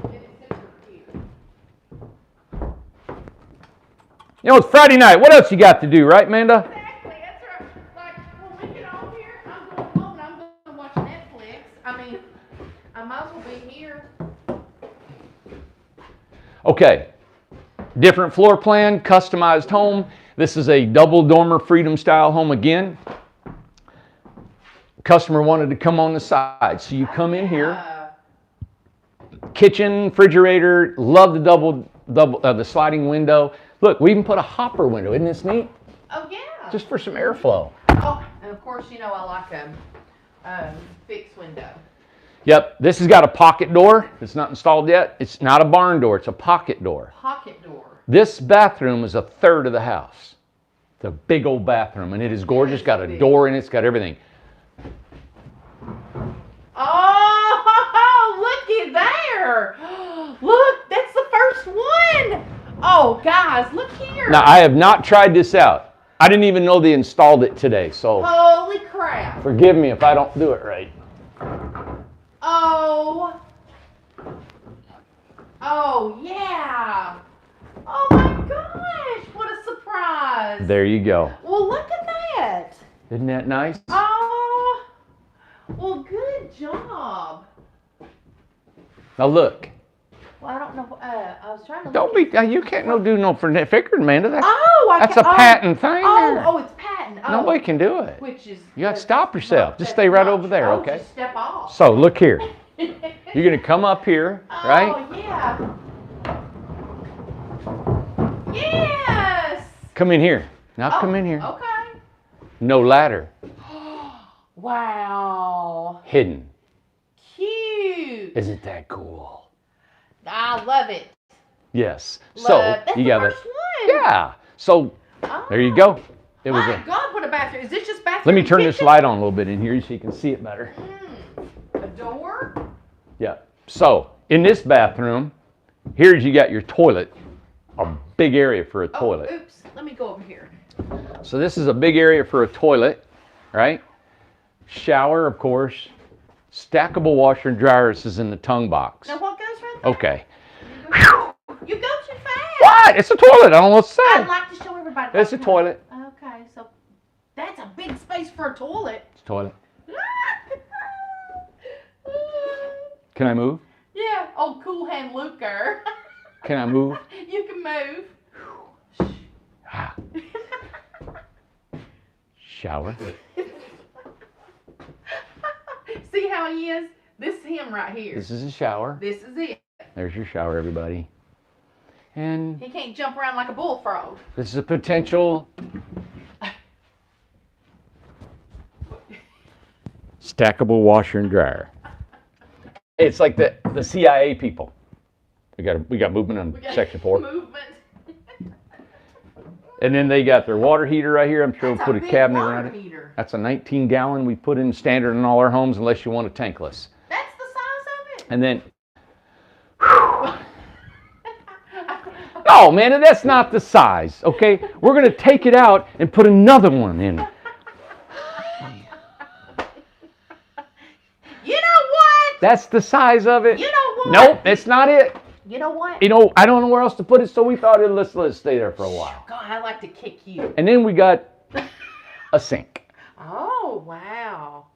You know, it's Friday night. What else you got to do, right, Amanda? Exactly. That's right. Like, when we get off here, I'm going home and I'm going to watch Netflix. I mean, I might as well be here. Okay. Different floor plan, customized home. This is a double dormer freedom style home again. Customer wanted to come on the side. So you come in here. Kitchen, refrigerator, love the the sliding window. Look, we even put a hopper window. Isn't this neat? Oh, yeah. Just for some airflow. Oh, and of course, you know I like a fixed window. Yep, this has got a pocket door. It's not installed yet. It's not a barn door. It's a pocket door. Pocket door. This bathroom is a third of the house. It's a big old bathroom, and it is gorgeous. Got a door in it. It's got everything. Oh, looky there. Look, that's the first one. Oh, guys, look here. Now, I have not tried this out. I didn't even know they installed it today, so Holy crap. forgive me if I don't do it right. Oh. Oh, yeah. Oh, my gosh. What a surprise. There you go. Well, look at that. Isn't that nice? Oh. Well, good job. Now look. Well, I don't know. I was trying to. Don't be. You can't do no for figuring, Amanda. That's a oh, patent thing. Oh, it's patent. Oh, Nobody can do it. Which is. You got to stop yourself. Just stay right over there, okay? Just step off. So look here. You're gonna come up here, right? Oh yeah. Yes. Come in here. Now come in here. Okay. No ladder. Wow. Hidden. Cute. Isn't that cool? I love it. Yes. That's you the got first one. Yeah. So there you go. It was My God, what a bathroom. Is this just bathroom? Let me turn and this kitchen? light on a little bit in here so you can see it better. A door? Yeah. So in this bathroom, here's you got your toilet, a big area for a toilet. Oops. Let me go over here. So this is a big area for a toilet, right? Shower, of course. Stackable washer and dryer. This is in the tongue box. Now what goes right there? Okay. You go too fast. What? It's a toilet. I don't know what to say. I'd like to show everybody. It's a toilet. Okay, so that's a big space for a toilet. It's a toilet. Can I move? Yeah. Oh, cool hand Luker. Can I move? You can move. Ah. Shower. See how he is? This is him right here. This is a shower. This is it. There's your shower, everybody. And He can't jump around like a bullfrog. this is a potential stackable washer and dryer. It's like the CIA people. We got movement on section 4. Movement. And then they got their water heater right here. I'm sure we'll That's put a big cabinet water around it. heater. That's a 19-gallon we put in standard in all our homes unless you want a tankless. That's the size of it? And then, no, man, that's not the size, okay? We're going to take it out and put another one in. You know what? That's the size of it. You know what? Nope, that's not it. You know what? You know, I don't know where else to put it, so we thought, let's let it stay there for a while. God, I like to kick you. And then we got a sink. Oh, wow.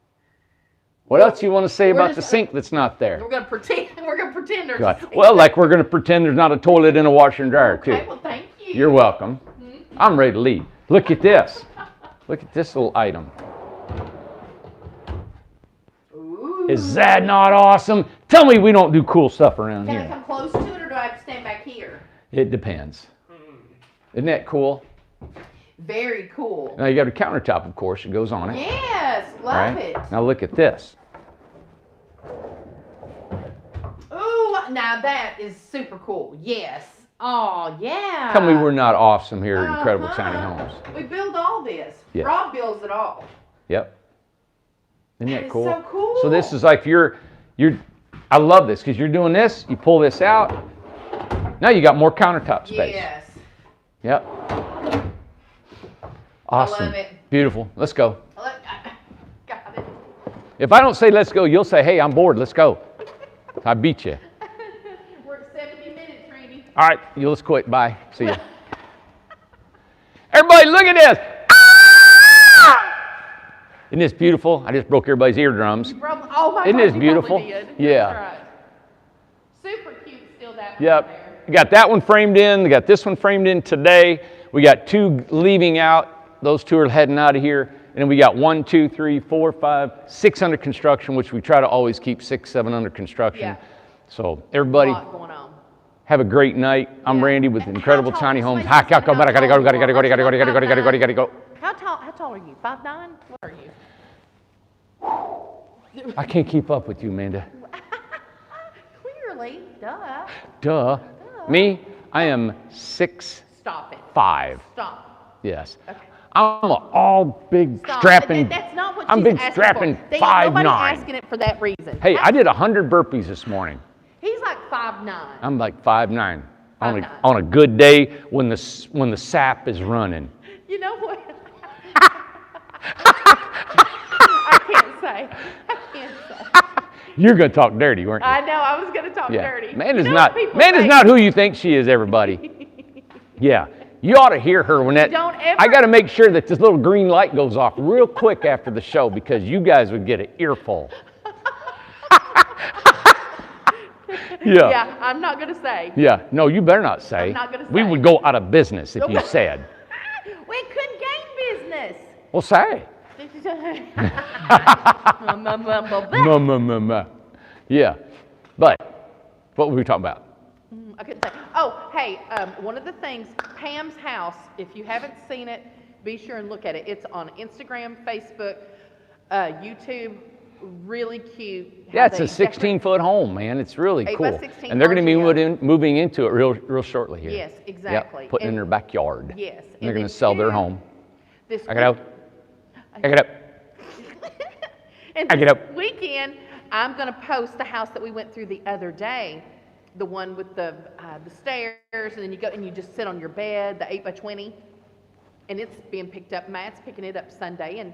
What else you want to say We're about the just- sink that's not there? We're gonna pretend. We're gonna pretend there's. God. Well, like we're going to pretend there's not a toilet and a washer and dryer, Okay, too. well, thank you. You're welcome. I'm ready to leave. Look at this. Look at this little item. Ooh. Is that not awesome? Tell me we don't do cool stuff around Can I here. come close to it, or do I have to stand back here? It depends. Isn't that cool? Very cool. Now you got a countertop, of course, it goes on it. Yes, love Right? it. Now look at this. Ooh, now that is super cool. Yes. Oh, yeah. Tell me we're not awesome here at Incredible Tiny Homes. We build all this. Yeah. Rob builds it all. Yep. Isn't that That is cool? so cool. So this is like I love this because you're doing this, you pull this out, now you got more countertop space. Yes. Yep. Awesome. I love it. Beautiful. Let's go. Got it. If I don't say let's go, you'll say, hey, I'm bored, let's go. I beat you. We're at 70 minutes, Randy. All right, let's quit. Bye. See ya. Everybody, look at this. Isn't this beautiful? I just broke everybody's eardrums. Oh my Isn't God, this you beautiful? probably did. Yeah. That's right. Super cute still that one Yep. there. We got that one framed in. We got this one framed in today. We got 2 leaving out. Those 2 are heading out of here. And then we got 1, 2, 3, 4, 5, 6 under construction, which we try to always keep 6, 7 under construction. Yeah. So everybody, A lot going on. have a great night. I'm Yeah. Randy with And Incredible how tall- Tiny Homes. somebody just said how Gotta tall go, you gotta are. go, gotta go, gotta go, gotta go. How tall are you? 5'9"? What are you? I can't keep up with you, Amanda. Clearly. Duh. Duh. Me, I am 6'5". Stop it. Stop. Yes. Okay. I'm an all big Stop. strapping. That's not what I'm she's big asking strapping for. They ain't nobody 5'9". asking it for that reason. Hey, I did 100 burpees this morning. He's like 5'9". I'm like 5'9". 5'9". On a good day when the sap is running. You know what? I can't say. You're gonna talk dirty, weren't you? I know. I was going to talk Yeah. dirty. Amanda's You know what not. people Amanda's say? not who you think she is, everybody. Yeah. You ought to hear her when that. Don't ever- I got to make sure that this little green light goes off real quick after the show because you guys would get an earful. Yeah. Yeah, I'm not going to say. Yeah. No, you better not say. I'm not gonna We say. would go out of business if you said. We couldn't gain business. Well, say. Yeah. But what were we talking about? I couldn't say. Oh, hey, one of the things, Pam's house, if you haven't seen it, be sure and look at it. It's on Instagram, Facebook, YouTube. Really cute. Yeah, it's a 16-foot home, man. It's really 8 by cool. 16 And they're going to be RGO. moving into it real shortly here. Yes, exactly. Yep, putting in And- their backyard. Yes. And they're going to sell their home. This I get out. I get up. And I get this up. weekend, I'm going to post the house that we went through the other day, the one with the stairs, and then you go and you just sit on your bed, the 8 by 20, and it's being picked up. Matt's picking it up Sunday and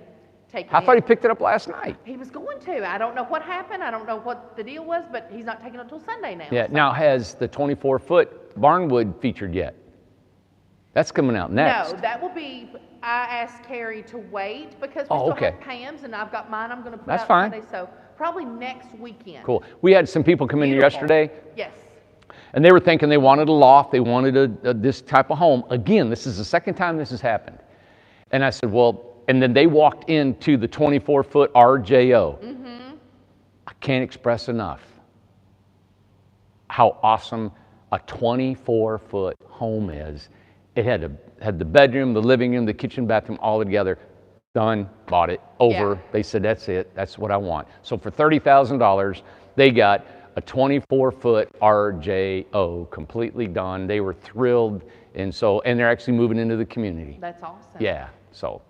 taking I it. thought he picked it up last night. He was going to. I don't know what happened. I don't know what the deal was, but he's not taking it until Sunday now. Yeah. So- Now, has the 24-foot barnwood featured yet? That's coming out next. No, that will be. I asked Carrie to wait because we Oh, still okay. have Pam's, and I've got mine. I'm going to put That's out fine. Sunday, so probably next weekend. Cool. We had some people come in here Beautiful. yesterday, Yes. and they were thinking they wanted a loft. They wanted this type of home. Again, this is the second time this has happened. And I said, well, and then they walked into the 24-foot RJO. Mm-hmm. I can't express enough how awesome a 24-foot home is. It had the bedroom, the living room, the kitchen, bathroom all together. Done, bought it, over. Yeah. They said, that's it, that's what I want. So for $30,000, they got a 24-foot RJO completely done. They were thrilled, and they're actually moving into the community. That's awesome. Yeah, so.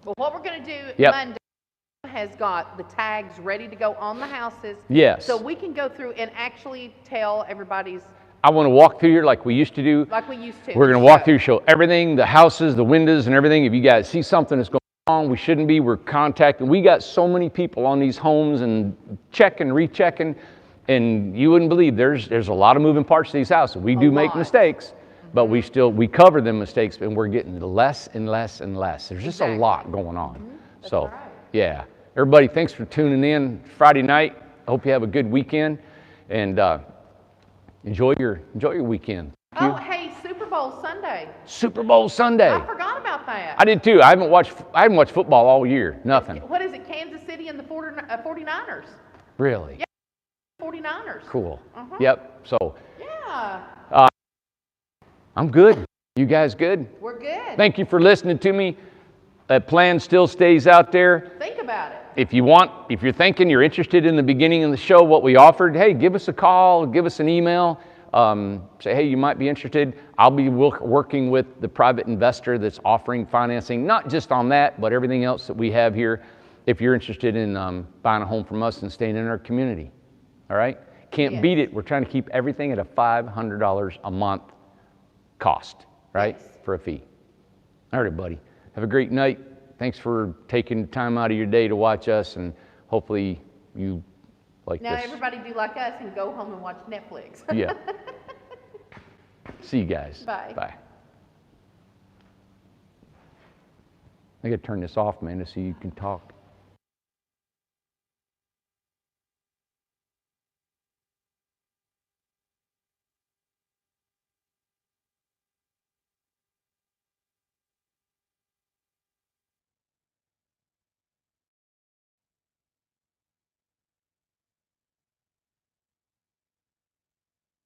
Well, what we're going to do Yep. Monday has got the tags ready to go on the houses. Yes. So we can go through and actually tell everybody's I want to walk through here like we used to do. like we used to. We're going to walk through, show everything, the houses, the windows, and everything. If you guys see something that's going on, we shouldn't be, we're contacting. We got so many people on these homes and checking, rechecking, and you wouldn't believe there's a lot of moving parts to these houses. We do make lot. mistakes, but we cover them mistakes, and we're getting less and less and less. There's just Exactly. a lot going on. That's So, right. yeah. Everybody, thanks for tuning in Friday night. I hope you have a good weekend, and enjoy your weekend. Oh, hey, Super Bowl Sunday. Super Bowl Sunday. I forgot about that. I did too. I haven't watched football all year. Nothing. What is it, Kansas City and the 49ers? Really? Yeah. 49ers. Cool. Uh-huh. Yep. So Yeah, I'm good. You guys good? we're good. Thank you for listening to me. That plan still stays out there. Think about it. If you're thinking you're interested in the beginning of the show, what we offered, hey, give us a call, give us an email. say, hey, you might be interested. I'll be working with the private investor that's offering financing, not just on that, but everything else that we have here, if you're interested in buying a home from us and staying in our community. All right? Can't Yes. beat it. We're trying to keep everything at a $500 a month cost, right? Yes. For a fee. All right, buddy. Have a great night. Thanks for taking time out of your day to watch us, and hopefully you like Now this. everybody do like us and go home and watch Netflix. Yeah. See you guys. Bye. Bye. I gotta turn this off, man, to see you can talk.